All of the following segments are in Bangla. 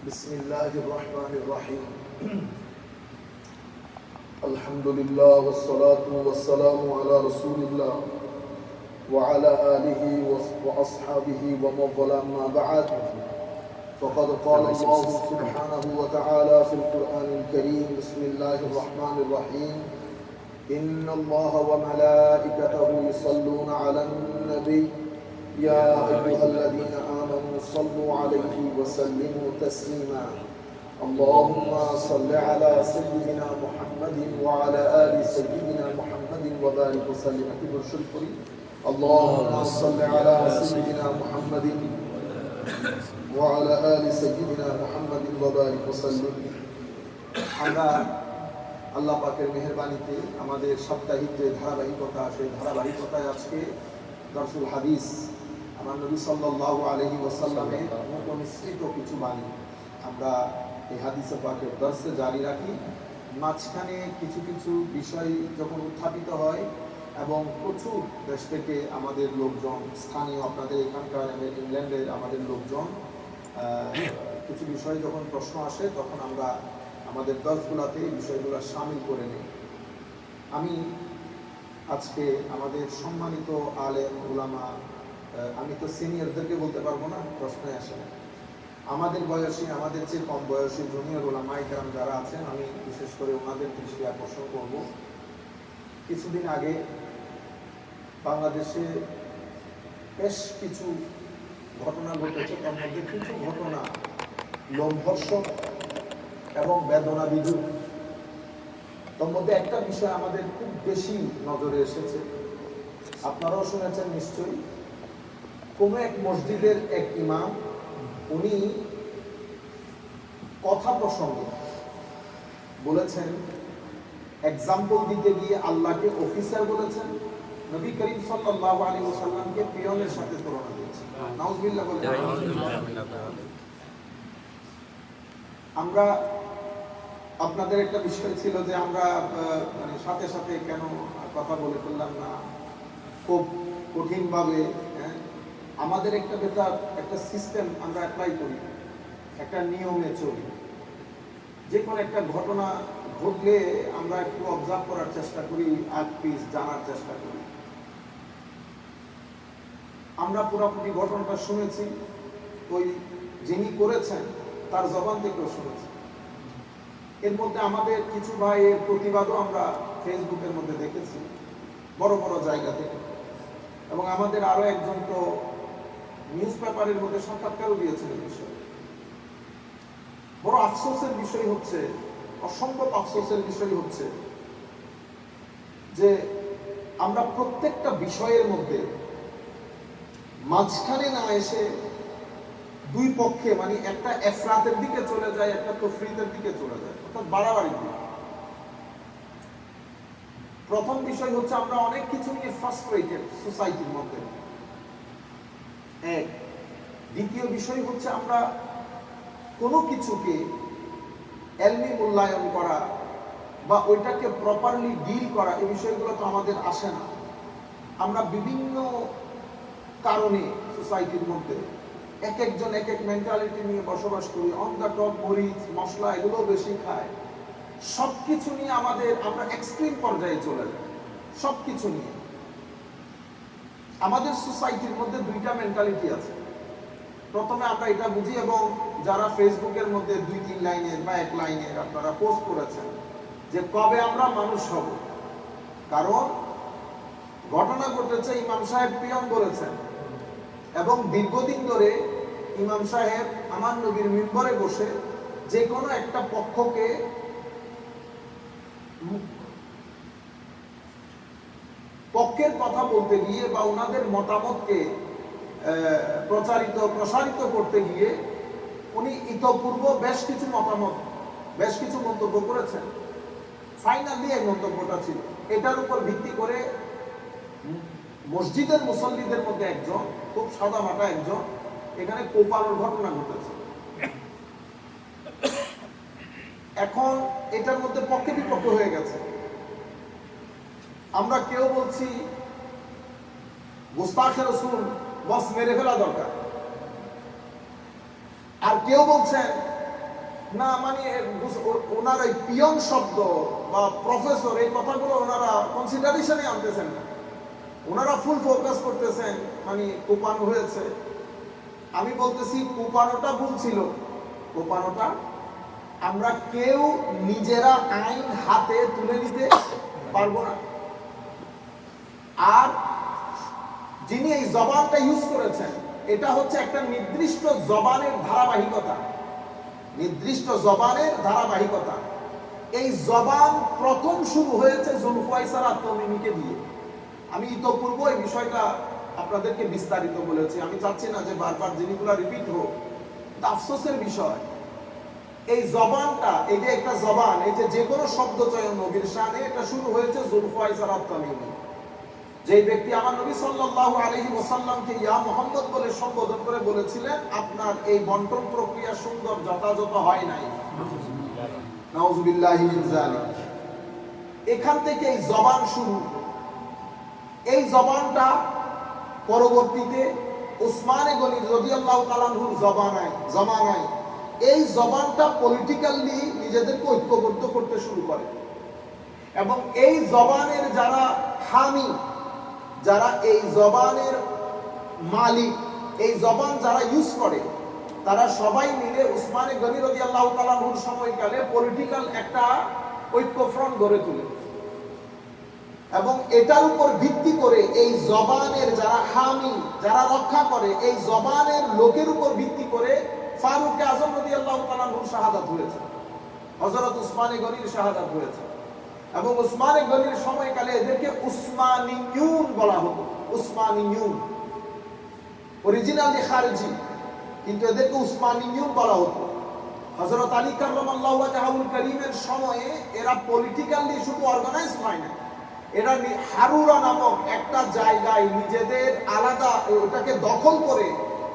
بسم الله الرحمن الرحيم الحمد لله والصلاة والسلام على رسول الله وعلى آله وأصحابه ومن والاه أما بعد فقد قال الله سبحانه وتعالى في القرآن الكريم بسم الله الرحمن الرحيم إن الله وملائكته يصلون على النبي يا أيها الذين آمنوا صلوا عليه وسلموا تسليما اللهم صل على سيدنا محمد وعلى آل سيدنا محمد وبارك وسلم بالشكر اللهم صل على سيدنا محمد وعلى آل سيدنا محمد وبارك وسلم আমরা আল্লাহ পাকের মেহেরবানিতে আমাদের সাপ্তাহিক যে ধারাবাহিকতা সেই ধারাবাহিকতায় আজকে দরসুল হাদিস আমার নবী সাল্লাল্লাহু আলাইহি ওয়াসাল্লামের মিশ্রিত কিছু বাণী আমরা এই হাদিসে পাকের দর্শে জারি রাখি। মাঝখানে কিছু কিছু বিষয় যখন উত্থাপিত হয় এবং প্রচুর দেশ থেকে আমাদের লোকজন, স্থানীয় আপনাদের এখানকার ইংল্যান্ডের আমাদের লোকজন, কিছু বিষয় যখন প্রশ্ন আসে তখন আমরা আমাদের দর্শগুলোতে এই বিষয়গুলো শামিল করে নিই। আমি আজকে আমাদের সম্মানিত আলেম উলামা, আমি তো সিনিয়রদেরকে বলতে পারবো না, প্রশ্নে আসে না, আমাদের বয়সী, আমাদের চেয়ে কম বয়সী জুনিয়র ওলামা ইকরাম যারা আছেন, আমি বিশেষ করে ওনাদের দৃষ্টি আকর্ষণ করব। কিছুদিন আগে বাংলাদেশে বেশ কিছু ঘটনা ঘটেছে, তার মধ্যে কিছু ঘটনা লোমহর্ষক এবং বেদনা বিধুর। তার মধ্যে একটা বিষয় আমাদের খুব বেশি নজরে এসেছে, আপনারাও শুনেছেন নিশ্চয়ই। কোনো এক মসজিদের এক ইমাম, উনি কথা প্রসঙ্গে বলেছেন, এক্সাম্পল দিতে গিয়ে আল্লাহকে অফিসার বলেছেন, নবী করিম সাল্লাল্লাহু আলাইহি ওয়াসাল্লামকে পিয়নের সাথে তুলনা দিয়েছেন। নাউজুবিল্লাহ বলেন। আমরা আপনাদের একটা বিষয় ছিল যে আমরা মানে সাথে সাথে কেন কথা বলে ফেললাম না, খুব কঠিনভাবে। আমাদের একটা সিস্টেম আমরা অ্যাপ্লাই করি, একটা নিয়মে চলি। যে কোনো একটা ঘটনা ঘটলে আমরা একটু অবজার্ভ করার চেষ্টা করি, এক পিস জানার চেষ্টা করি। আমরা পুরোপুরি ঘটনাটা শুনেছি, ওই যিনি করেছেন তার জবান থেকেও শুনেছি। এর মধ্যে আমাদের কিছু ভাইয়ের প্রতিবাদও আমরা ফেসবুকের মধ্যে দেখেছি বড় বড় জায়গা থেকে, এবং আমাদের আরো একজন তো নিউজ পেপারের মধ্যে সাক্ষাৎকারও দিয়েছিল। বিষয় বড় আফসোসের বিষয় হচ্ছে, অসম্ভব আফসোসের বিষয় হচ্ছে যে আমরা প্রত্যেকটা বিষয়ের মধ্যে মাঝখানে না এসে দুই পক্ষে, মানে একটা এফরাতের দিকে চলে যায়, একটা তফরিতের দিকে চলে যায়, অর্থাৎ বাড়াবাড়ির দিকে। প্রথম বিষয় হচ্ছে আমরা অনেক কিছু নিয়ে ফ্রাস্ট্রেটেড সোসাইটির মধ্যে, এক। দ্বিতীয় বিষয় হচ্ছে আমরা কোনো কিছুকে এলমি মূল্যায়ন করা বা ওইটাকে প্রপারলি ডিল করা, এই বিষয়গুলো তো আমাদের আসে না। আমরা বিভিন্ন কারণে সোসাইটির মধ্যে এক একজন এক এক মেন্টালিটি নিয়ে বসবাস করি। অন দ্য টপ মরিচ মশলা এগুলো বেশি খায়, সবকিছু নিয়ে আমরা এক্সট্রিম পর্যায়ে চলে যাই। সবকিছু নিয়ে আমাদের সোসাইটির মধ্যে দুইটা মেন্টালিটি আছে। প্রথমে আমরা এটা বুঝি, এবং যারা ফেসবুকের মধ্যে 2-3 লাইনের বা 1 লাইনের আপনারা পোস্ট করেছেন যে কবে আমরা মানুষ হব। কারণ ঘটনা ঘটেছে, ইমাম সাহেব পিয়ন বলেছেন, এবং দীর্ঘদিন ধরে ইমাম সাহেব আমার নবীর মিম্বরে বসে যে কোনো একটা পক্ষকে পক্ষের কথা বলতে গিয়ে বা ওনাদের মতামতকে প্রসারিত করতে গিয়ে উনি ইতপূর্ব বেশ কিছু মন্তব্য করেছেন। ফাইনালি এই মন্তব্যটা ছিল, এটার উপর ভিত্তি করে মসজিদের মুসল্লিদের মধ্যে একজন, খুব সাদা মাটা একজন, এখানে কোপানোর ঘটনা ঘটেছে। এখন এটার মধ্যে পক্ষে বিপক্ষ হয়ে গেছে। আমরা কেউ বলছি গুস্তাখে রাসূল বস মেরে ফেলা দরকার, আর কেউ বলছেন না মানে ওনার এই পিয়ন শব্দ বা প্রফেসর এই কথাগুলো ওনারা কনসিডারেশনে আনতেছেন না। ওনারা ফুল ফোকাস করতেছেন মানে কোপানো হয়েছে। আমি বলতেছি কোপানোটা ভুল ছিল। কোপানোটা আমরা কেউ নিজেরা আইন হাতে তুলে নিতে পারবো না। আর যিনি এই জবানটা ইউজ করেছেন এটা হচ্ছে একটা নির্দিষ্ট জবানের ধারাবাহিকতা, নির্দিষ্ট জবানের ধারাবাহিকতা। এই জবান প্রথম শুরু হয়েছে জুলফাইসার আত-তামিমিকে দিয়ে। আমি ইতোপূর্ব এই বিষয়টা আপনাদেরকে বিস্তারিত বলেছি, আমি চাচ্ছি না যে বারবার জিনিসগুলো রিপিট হোক। আফসোসের বিষয় এই জবানটা, এই যে একটা জবান, এই যে কোনো শব্দ চয়ন নবীর শানে, এটা শুরু হয়েছে জুলফাইসার আত-তামিমি। যে ব্যক্তি আমার নবী সাল্লাল্লাহু আলাইহি ওয়াসাল্লামকে ইয়া মুহাম্মদ বলে সম্বোধন করে বলেছিলেন, আপনার এই বন্টন প্রক্রিয়া সুন্দর যথাযথ হয় নাই। নাউযুবিল্লাহি মিন যালিক। এখান থেকে এই জবান শুরু। এই জবানটা পরবর্তীতে উসমানে গনি রাদিয়াল্লাহু তাআলা আনহুর জমানায় এই জবানটা পলিটিক্যালি নিজেদেরকে ঐক্যবদ্ধ করতে শুরু করে। এবং এই জবানের যারা হামি, যারা এই জবানের মালিক, এই জবান যারা ইউজ করে, তারা সবাই মিলে উসমানে গনি রাদিয়াল্লাহু তাআলা আনহুর সময়কালে পলিটিক্যাল একটা ঐক্য ফ্রন্ট গড়ে তোলে। এবং এটার উপর ভিত্তি করে এই জবানের যারা হামি, যারা রক্ষা করে, এই জবানের লোকের উপর ভিত্তি করে ফারুক আযম রাদিয়াল্লাহু তাআলা আনহুর শাহাদাত হয়েছে, হযরত উসমানে গনির শাহাদাত হয়েছে। এবং উসমানে গনির সময়কালে এদেরকে উসমানিয়ুন বলা হতো। উসমানিয়ুন অরিজিনালি খারিজি, কিন্তু এদেরকে উসমানিয়ুন বলা হতো। হযরত আলী কাররামাল্লাহু ওয়াজহাহুল কারীমের সময়ে এরা পলিটিক্যালি শুধু অর্গানাইজ হয় না, এরা হারুরা নামক একটা জায়গায় নিজেদের আলাদা ওটাকে দখল করে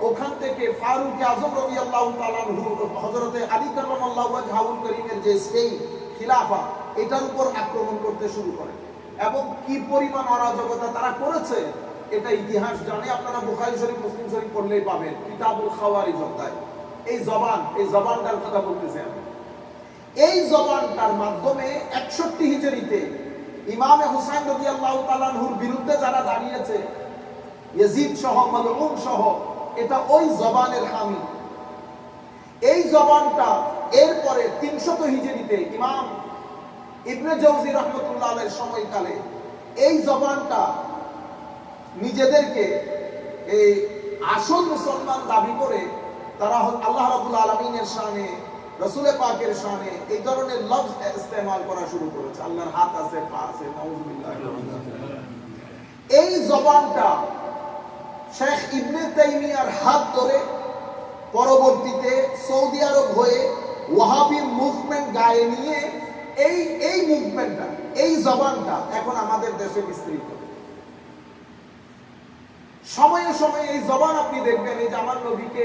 ওখান থেকে ফারুক আযম রাদিয়াল্লাহু তাআলা আনহু, হযরত আলী কাররামাল্লাহু ওয়াজহাহুল কারীমের যে সেই খিলাফা, এটার উপর আক্রমণ করতে শুরু করে। এবং কি পরিমাণ অরাজকতা তারা করেছে এটা ইতিহাস জানে। আপনারা বুখারী শরীফ, মুসলিম শরীফ পড়লেই পাবেন, কিতাবুল খাওয়ারিজ অধ্যায়। এই জবানটার কথা বলতেছি আমি। এই জবানটার মাধ্যমে 61 হিজরিতে ইমামে হুসাইন রাদিয়াল্লাহু তাআলা আনহুর বিরুদ্ধে যারা দাঁড়িয়েছে, ইয়াজিদ সহ, মালউন সহ, এটা ওই জবানের হামি। এই জবানটা এরপরে 300 হিজরিতে ইমাম ইবনে জাওজি রাহমাতুল্লাহ আলাইহির সময়কালে এই জবানটা নিজেদেরকে এই আসল মুসলমান দাবি করে তারা আল্লাহ রাব্বুল আলামিনের শানে, রাসূল পাকের শানে এই ধরনের লফজ ইস্তেমাল করা শুরু করেছে। আল্লাহর হাত আছে, পা আছে, নাউযুবিল্লাহ। এই জবানটা শেখ ইবনে তাইমিয়ার হাত ধরে পরবর্তীতে সৌদি আরব হয়ে ওয়াহাবি মুভমেন্ট গায়ে নিয়ে এই মুভমেন্টটা, এই জবানটা এখন আমাদের দেশে বিস্তৃত। সময়ে সময়ে এই জবান আপনি দেখবেন, এই যে আমার নবীকে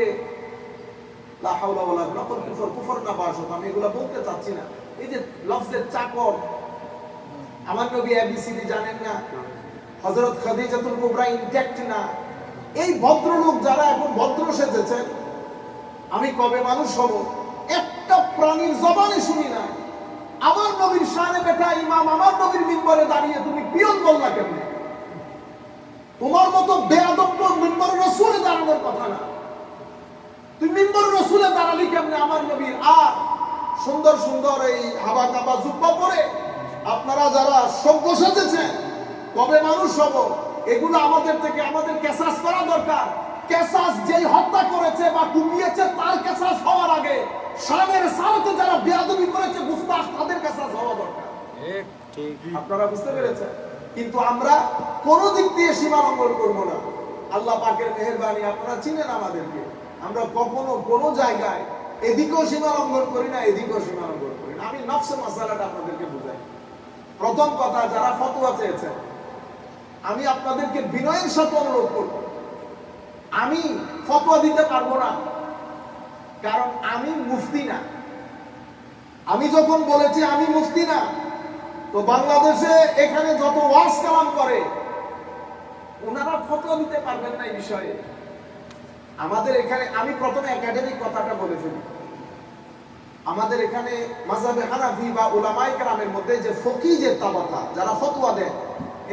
লা হাওলা ওয়ালা কুওয়াতা কুফর না বাসত, আমি এগুলা বলতে চাচ্ছি না। এই যে লফজের চাকর, আমার নবী এবিসিডি জানেন না, হযরত খাদিজাতুল কুবরা ইনট্যাক্ট না, এই ভদ্রলোক যারা এখন ভদ্র সেজেছেন, আমি কবে মানুষ হব একটা প্রাণীর জবানে শুনি না। আমার নবীর শানে বেটা ইমাম আমার নবীর মিম্বরে দাঁড়িয়ে তুমি পিয়ন বললা কেমনে? তোমার মতো বেয়াদব মিম্বর রাসূলে দাঁড়ানোর কথা না, তুমি মিম্বর রাসূলে দাঁড়ালি কেমনে আমার নবীর? আর সুন্দর সুন্দর এই হাবা কাবা জুব্বা পরে আপনারা যারা সভ্য সেজেছেন, কবে মানুষ হব? এগুলো আমাদের থেকে আমাদের কেসাস করা দরকার। কেসাস যেই হত্যা করেছে বা কুপিয়েছে তার কেসাস হওয়ার আগে শানের সাথে যারা বেয়াদবি করেছে গুস্তাখ, তাদের কেসাস হওয়া দরকার। আপনারা বুঝতে পেরেছেন? কিন্তু আমরা কোন দিক দিয়ে সীমা লঙ্ঘন করবো না। আল্লাহ পাকের মেহেরবানি, আপনারা চিনেন আমাদেরকে, আমরা কখনো কোনো জায়গায় এদিকেও সীমা লঙ্ঘন করি না, এদিকেও সীমা লঙ্ঘন করি না। আমি নফসে মাসালাটা আপনাদেরকে বুঝাই। প্রথম কথা, যারা ফতোয়া চেয়েছেন, আমি আপনাদেরকে বিনয়ের সাথে অনুরোধ করব, আমি ফতোয়া দিতে পারবো না, কারণ আমি মুফতি না। আমি যখন বলেছি আমি মুফতি না, তো বাংলাদেশে এখানে যত ওয়াজ কালাম করে ওনারা ফতোয়া দিতে পারবেন না এই বিষয়ে। আমাদের এখানে, আমি প্রথমে একাডেমিক কথাটা বলে ফেলি, আমাদের এখানে মাযহাবে হানাফি বা উলামায়ে কেরামের মধ্যে যে ফকিহ যে তবাকা যারা ফতোয়া দেন,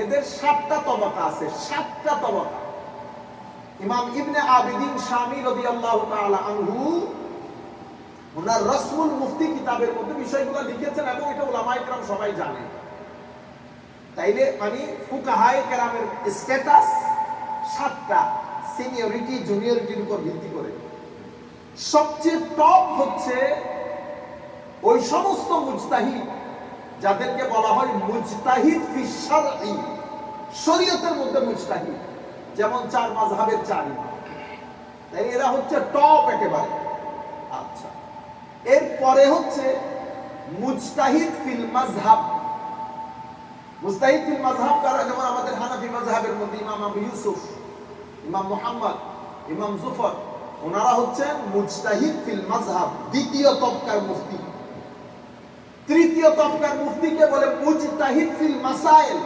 এদের 7টা তবাকা আছে, 7টা তবাকা। ইমাম ইবনে আবিদিন শামী রাদিয়াল্লাহু তাআলা আনহু ওনার রাসূল মুফতি কিতাবের মধ্যে বিষয়গুলো লিখেছেন এবং এটা উলামায়ে কেরাম সবাই জানে। তাইলে মানে ফুকাহায়ে কেরামের স্ট্যাটাস 7টা, সিনিয়রিটি জুনিয়রিটির উপর ভিত্তি করে। সবচেয়ে টপ হচ্ছে ওই সমস্ত মুজতাহিদ যাদেরকে বলা হয় মুজতাহিদ ফি শারঈ, শরীয়তের মধ্যে মুজতাহিদ, যেমন 4 মাযহাবের 4 ইমাম। তাই এরা হচ্ছে টপ একেবারে। আচ্ছা, এরপরে হচ্ছে মুজতাহিদ ফিল মাযহাব। মুজতাহিদ ফিল মাযহাব কারা? যেমন আমাদের হানাফি মাযহাবের মধ্যে ইমাম আবু ইউসুফ, ইমাম মুহাম্মদ, ইমাম জুফর, ওনারা হচ্ছেন মুজতাহিদ ফিল মাযহাব, দ্বিতীয় তবকার মুফতি। তৃতীয় তবকার মুফতিকে বলে মুজতাহিদ ফিল মাসাইল।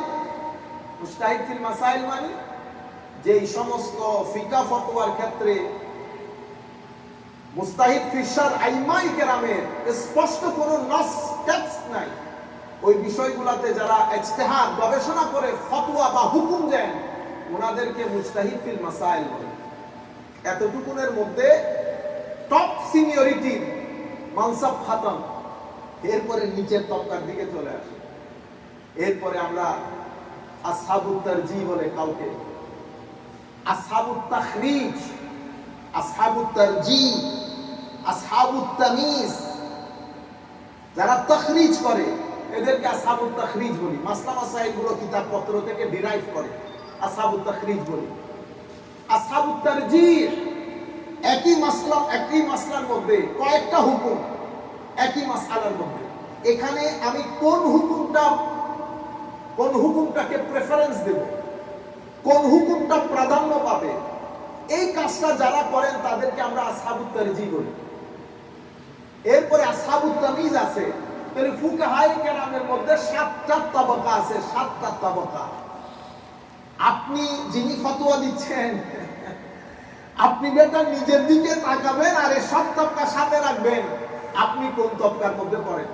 মুজতাহিদ ফিল মাসাইল মানে যে এই সমস্ত ফিকহ ফতোয়ার ক্ষেত্রে মুজতাহিদ ফি শারঈ ইমাম কেরামের স্পষ্ট কোনো নাস টেক্সট নাই, ওই বিষয়গুলোতে যারা ইজতিহাদ গবেষণা করে ফতোয়া বা হুকুম দেন, ওনাদেরকে মুজতাহিদ ফিল মাসাইল বলে। এতটুকুনের মধ্যে টপ সিনিয়রিটি মানসাব খাতম। এরপরে নিচের তবকার দিকে চলে আসে। এরপরে আমরা আসহাবুত তারজি বলে কাউকে, আসহাবুত তাখরিজ, আসহাবুত তারজি, আসহাবুত তামিজ, যারা তাখরিজ করে এদেরকে আসহাবুত তাখরিজ বলি। মাসলা মাসাইলগুলো কিতাবপত্র থেকে ডিরাইভ করে, আসহাবুত তাখরিজ বলি। আসহাবুত তারজিহ একই মাসলার মধ্যে কয়েকটা হুকুম, একই মাসআলার মধ্যে এখানে আমি কোন হুকুমটাকে প্রেফারেন্স দেব, কোন হুকুমটা প্রাধান্য পাবে, এই কাজটা যারা করেন তাদেরকে আমরা আসহাবুত তারজিহ বলি। এরপরে আসহাবুত তামিজ আছে। তাহলে ফুকাহায়ে কেরামের মধ্যে 7টা তবকা আছে, 7টা তবকা। আপনি যিনি ফতোয়া দিচ্ছেন, আপনি বেটা নিজের দিকে তাকাবেন আর এই সব তবকা সাথে রাখবেন, আপনি কোন তবকার মধ্যে পড়েন।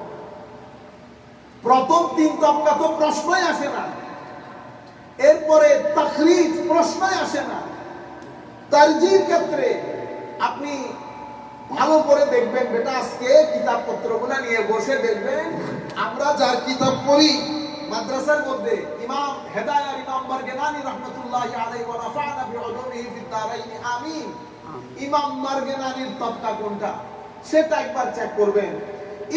প্রথম 3 তবকা তো প্রশ্নই আসে না, এরপরে তাখরিজ প্রশ্নই আসে না। তারজির ক্ষেত্রে আপনি ভালো করে দেখবেন বেটা, আজকে কিতাবপত্রগুলো নিয়ে বসে দেখবেন, আমরা যার কিতাব পড়ি মাদ্রাসার মধ্যে ইমাম হেদায়ার ইমাম মারগেনানি রাহমাতুল্লাহি আলাইহি ওয়া নাফা'না বিউলুমিহি ফিদ দারাইন আমিন, ইমাম মারগেনানির তবকা কোনটা সেটা একবার চেক করবেন।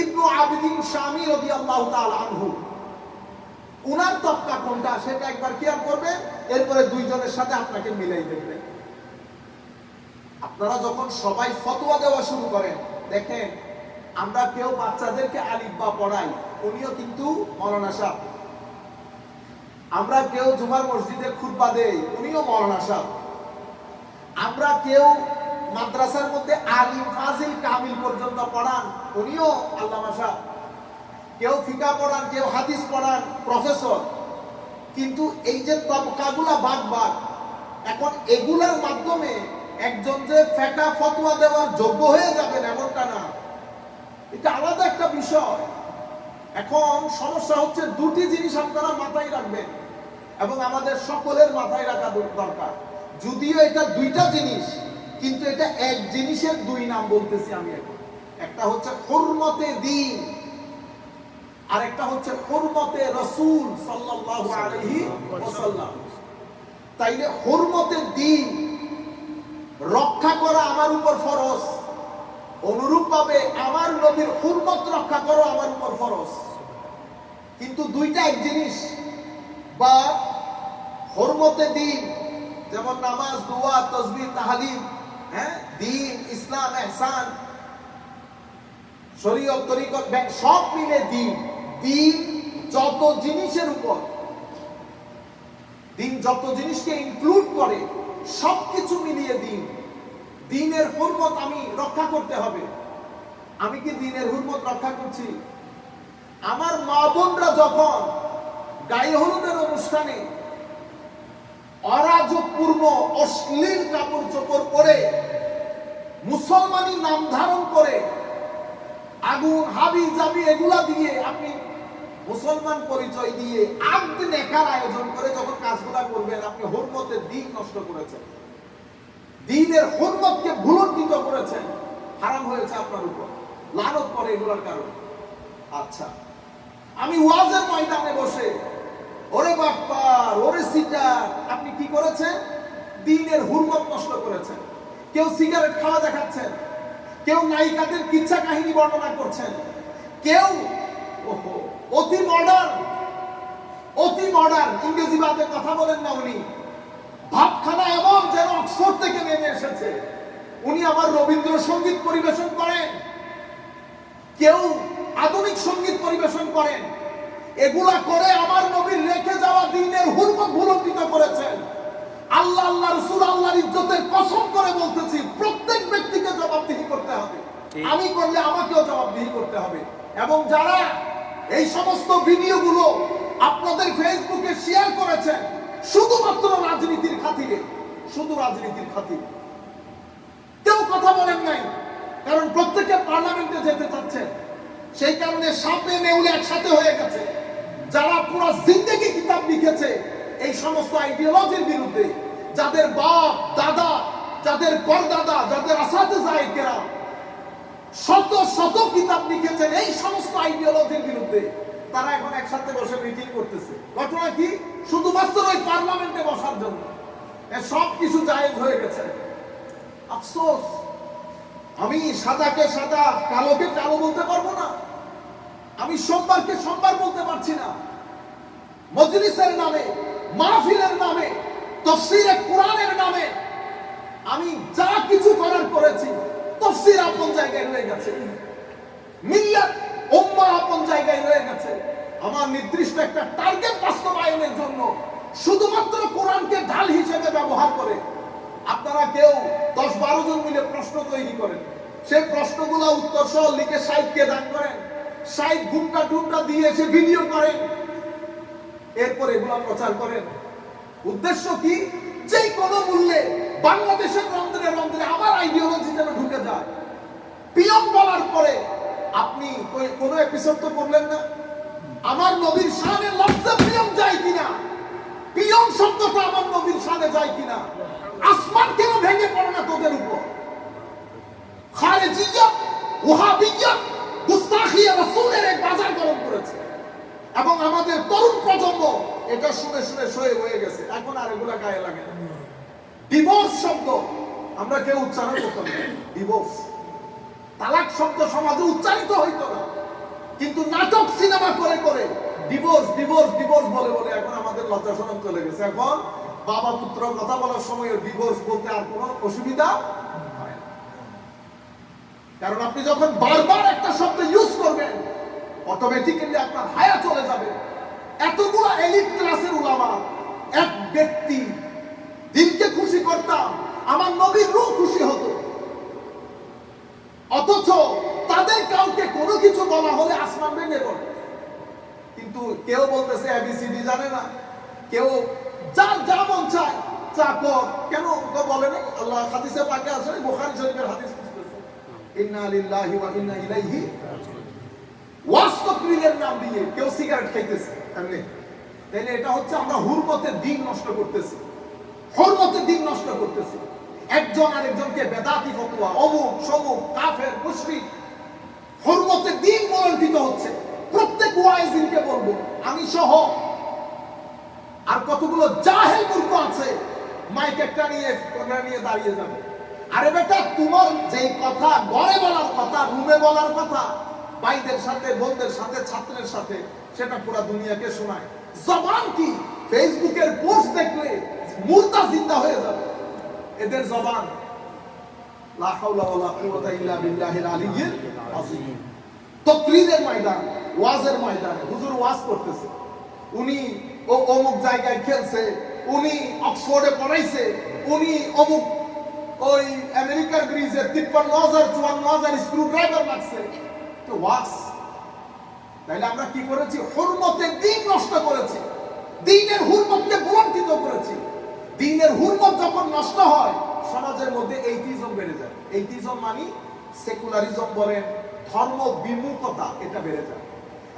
ইবনু আবিদিন শামী রাদিয়াল্লাহু তাআলা আনহু, উনার তবকা কোনটা সেটা একবার খেয়াল করবেন। এরপরে দুইজনের সাথে আপনাকে মিলাই দেখবেন। আপনারা যখন সবাই ফতোয়া দেওয়া শুরু করেন, দেখেন আমরা কেউ বাচ্চাদেরকে আলিফ বা পড়াই, উনিও কিন্তু মাওলানা সাহেব। আমরা কেউ জুমার মসজিদে খুতবা দেই, উনিও মাওলানা সাহেব। আমরা কেউ মাদ্রাসার মধ্যে আলিম ফাজিল কামিল পর্যন্ত পড়ান, উনিও আল্লামা সাহেব। কেউ ফিকা পড়ান, কেউ হাদিস পড়ান, প্রফেসর। কিন্তু এই যে তবকাগুলা ভাগ ভাগ, এখন এগুলার মাধ্যমে একজন যে ফেকা ফতোয়া দেওয়ার যোগ্য হয়ে যাবেন এমনটা না, এটা আলাদা একটা বিষয়। এখন সমস্যা হচ্ছে দুটি জিনিস আপনারা মাথায় রাখবেন এবং আমাদের সকলের মাথায় রাখা দরকার। যদিও এটা দুইটা জিনিস, কিন্তু এটা এক জিনিসের 2 নাম বলতেছি আমি এখন। একটা হচ্ছে হুরমতে দ্বীন, আর একটা হচ্ছে হুরমতে রাসূল সাল্লাল্লাহু আলাইহি ওয়াসাল্লাম। তাইলে হুরমতে দ্বীন রক্ষা করা আমার উপর ফরজ, অনুরূপভাবে আমার নবীর হুরমত রক্ষা করা আমার উপর ফরজ। কিন্তু দুইটা এক জিনিস। বা হুরমতে দ্বীন যেমন নামাজ, দোয়া, তাসবিহ, তাহলিল, দ্বীন, ইসলাম, ইহসান, শরীয়ত, তরিকত, সব মিলে দ্বীন। দ্বীন যত জিনিসের উপর, দ্বীন যত জিনিসকে ইনক্লুড করে সবকিছু মিলিয়ে দ্বীন। দ্বীনের হুরমত আমি রক্ষা করতে হবে। আমি কি দ্বীনের হুরমত রক্ষা করছি? আমার মা বোনরা যখন গায়ে হলুদের অনুষ্ঠানে অরাজকপূর্ণ অশ্লীল কাপড় চোপড় পরে মুসলমানি নাম ধারণ করে আগুন, হাবি জাবি এগুলা দিয়ে আপনি মুসলমান পরিচয় দিয়ে আব্দ নেকার আয়োজন করে যখন কাজগুলা করবেন, আপনি হুরমতের দিন নষ্ট করেছেন, দ্বীনের হুরমতকে ভুলণ্ঠিত করেছেন, হারাম হয়েছে আপনার উপর, লানত করে এগুলোর কারণে। আচ্ছা, আমি ওয়াজের ময়দানে বসে ওরে বাপ্পার, ওরে সিটার, আপনি কি করেছেন? দ্বীনের হুরমত নষ্ট করেছেন। কেউ সিগারেট খাওয়া দেখাচ্ছেন, কেউ নায়িকাদের কিচ্ছা কাহিনী বর্ণনা করছেন, কেউ অতি মডার্ন ইংরেজি বাদে কথা বলেন না উনি, ভাবখানা এমন যেন অক্সফোর্ড থেকে নেমে এসেছে, উনি আবার রবীন্দ্রসঙ্গীত পরিবেশন করেন, কেউ আধুনিক সঙ্গীত পরিবেশন করেন। এগুলা করে আমার নবীর রেখে যাওয়া দ্বীনের হুরমত ভুলণ্ঠিত করেছেন। আল্লাহ, আল্লাহ রাসূল, আল্লাহর ইজ্জতের কসম করে বলতেছি, প্রত্যেক ব্যক্তিকে জবাবদিহি করতে হবে। আমি করলে আমাকেও জবাবদিহি করতে হবে। এবং যারা এই সমস্ত ভিডিওগুলো আপনাদের ফেসবুকে শেয়ার করেছেন শুধুমাত্র রাজনীতির খাতিরে, শুধু রাজনীতির খাতিরে, কেউ কথা বলেন নাই, কারণ প্রত্যেকে পার্লামেন্টে যেতে চাচ্ছেন, সেই কারণে সাপে নেউলে একসাথে হয়ে গেছে। যারা পুরো জিন্দেগি কিতাব লিখেছে এই সমস্ত আইডিওলজির বিরুদ্ধে, যাদের বাপ দাদা, যাদের পরদাদা, যাদের আসাতেজায়ে কেরাম শত শত কিতাব লিখেছেন এই সমস্ত আইডিওলজির বিরুদ্ধে, তারা এখন একসাথে বসে মিটিং করতেছে। ঘটনা কি? শুধুমাত্র ওই পার্লামেন্টে বসার জন্য সব কিছু জায়েজ হয়ে গেছে। আফসোস, আমি সাদাকে সাদা, কালোকে কালো বলতে পারবো না, আমি সোমবারকে সোমবার বলতে পারছি না। মজলিসের নামে, মাহফিলের নামে, তাফসীরে কোরআনের নামে আমি যা কিছু করার করেছি, তাফসীর আপন জায়গায় রয়ে গেছে, মিল্লাত উম্মাহ আপন জায়গায় রয়ে গেছে। আমার নির্দিষ্ট একটা টার্গেট বাস্তবায়নের জন্য শুধুমাত্র কোরআনকে ঢাল হিসেবে ব্যবহার করে আপনারা কেউ 10-12 জন মিলে প্রশ্ন তৈরি করেন, সেই প্রশ্নগুলো উত্তর সহ লিখে সাইডকে দান করেন, সাইড ঘুমটা টুমটা দিয়ে এসে ভিডিও করেন, এরপর এগুলা প্রচার করেন। উদ্দেশ্য কি? যে কোনো মূল্যে বাংলাদেশের রন্ধ্রে রন্ধ্রে আমার আইডিওলজি যেন ঢুকে যায়। পিয়ন বলার পরে আপনি কোন এপিসোড তো করলেন না, আমার নবীর শানে লফজে পিয়ন যায় কিনা, পিয়ন শব্দটা আমার নবীর শানে যায় কিনা, আসমান কেন ভেঙে পড়ে না তোদের উপর? খারেজিয়া, ওয়াহাবিয়া, গুস্তাখিয়া রাসূলের এক বাজার গরম করেছে এবং আমাদের তরুণ প্রজন্ম এটা শুনে শুনে সয়ে হয়ে গেছে, এখন আর এগুলা গায়ে লাগে না। ডিভোর্স শব্দ আমরা কেউ উচ্চারণ করতাম না, ডিভোর্স, তালাক শব্দ সমাজে উচ্চারিত হইতো না, কিন্তু নাটক সিনেমা করে করে ডিভোর্স ডিভোর্স ডিভোর্স বলে বলে এখন আমাদের লজ্জা শরম চলে গেছে। এখন বাবা পুত্র কথা বলার সময় ডিভোর্স বলতে আর কোনো অসুবিধা হয় না, কারণ আপনি যখন বারবার একটা শব্দ ইউজ করবেন অটোমেটিক্যালি আপনার হায়া চলে যাবে। এতগুলো এলিট ক্লাসের উলামা, এক ব্যক্তি দিনকে খুশি করতাম, আমার নবীর রূহ খুশি হতো, অথচ তাদের কাউকে কোনো কিছু বলা হলে আসমান ভেঙে পড়ে। কিন্তু কেউ বলতেছে এবিসিডি জানে না, কেউ যার যা মন চায় তা কর, কেন বলে নাই? আল্লাহ হাদিসে পাকে আছে, বুখারী শরীফের হাদিস, ইন্না লিল্লাহি ওয়া ইন্না ইলাইহি রাজিউন। ওয়াস্তকরিলের নাম দিয়ে কেউ সিগারেট খাইতেছে এমনি, তাইলে এটা হচ্ছে আমরা হুরমতের দিন নষ্ট করতেছি, হুরমতের দিন নষ্ট করতেছি। একজন আরেকজনকে বেদাতি ফতোয়া, অমুক সমুক, কাফের, মুশরিক, হুরমতের দিন বলণ্ঠিত হচ্ছে। প্রত্যেক ওয়াইজিনকে বলবো, আমি সহ আর কতগুলো জাহেল মূর্খ আছে মাইক একটা নিয়ে দাঁড়িয়ে যাবে, আরে বেটা তোমার যেই কথা ঘরে বলার কথা, রুমে বলার কথা, ভাইদের সাথে, বোনদের সাথে, ছাত্রের সাথে, সেটা পুরো দুনিয়াকে শোনায়। জবান কি? ফেসবুকের পোস্ট দেখলে মুর্দা জিন্দা হয়ে যাবে এদের জবান। লা হাওলা ওয়ালা কুওয়াতা ইল্লা বিল্লাহিল আলিয়্যিল আযীম। তাকরীরের ময়দান, ওয়াজের ময়দানে হুজুর ওয়াজ করতেছে, উনি অমুক জায়গায় খেলছে, উনি অক্সফোর্ডে পড়াইছে, উনি অমুক ওই আমেরিকার ব্রিজে 53,000-54,000 স্ক্রু ড্রাইভার লাগছে, তো ওয়াজ। তাইলে আমরা কি করেছি? হুরমতের দিন নষ্ট করেছি, দ্বীনের হুরমতকে বলণ্ঠিত করেছি। দ্বীনের হুরমত যখন নষ্ট হয় সমাজের মধ্যে এইটিজম বেড়ে যায়। এইটিজম মানে সেকুলারিজম বলেন, ধর্ম বিমুখতা এটা বেড়ে যায়।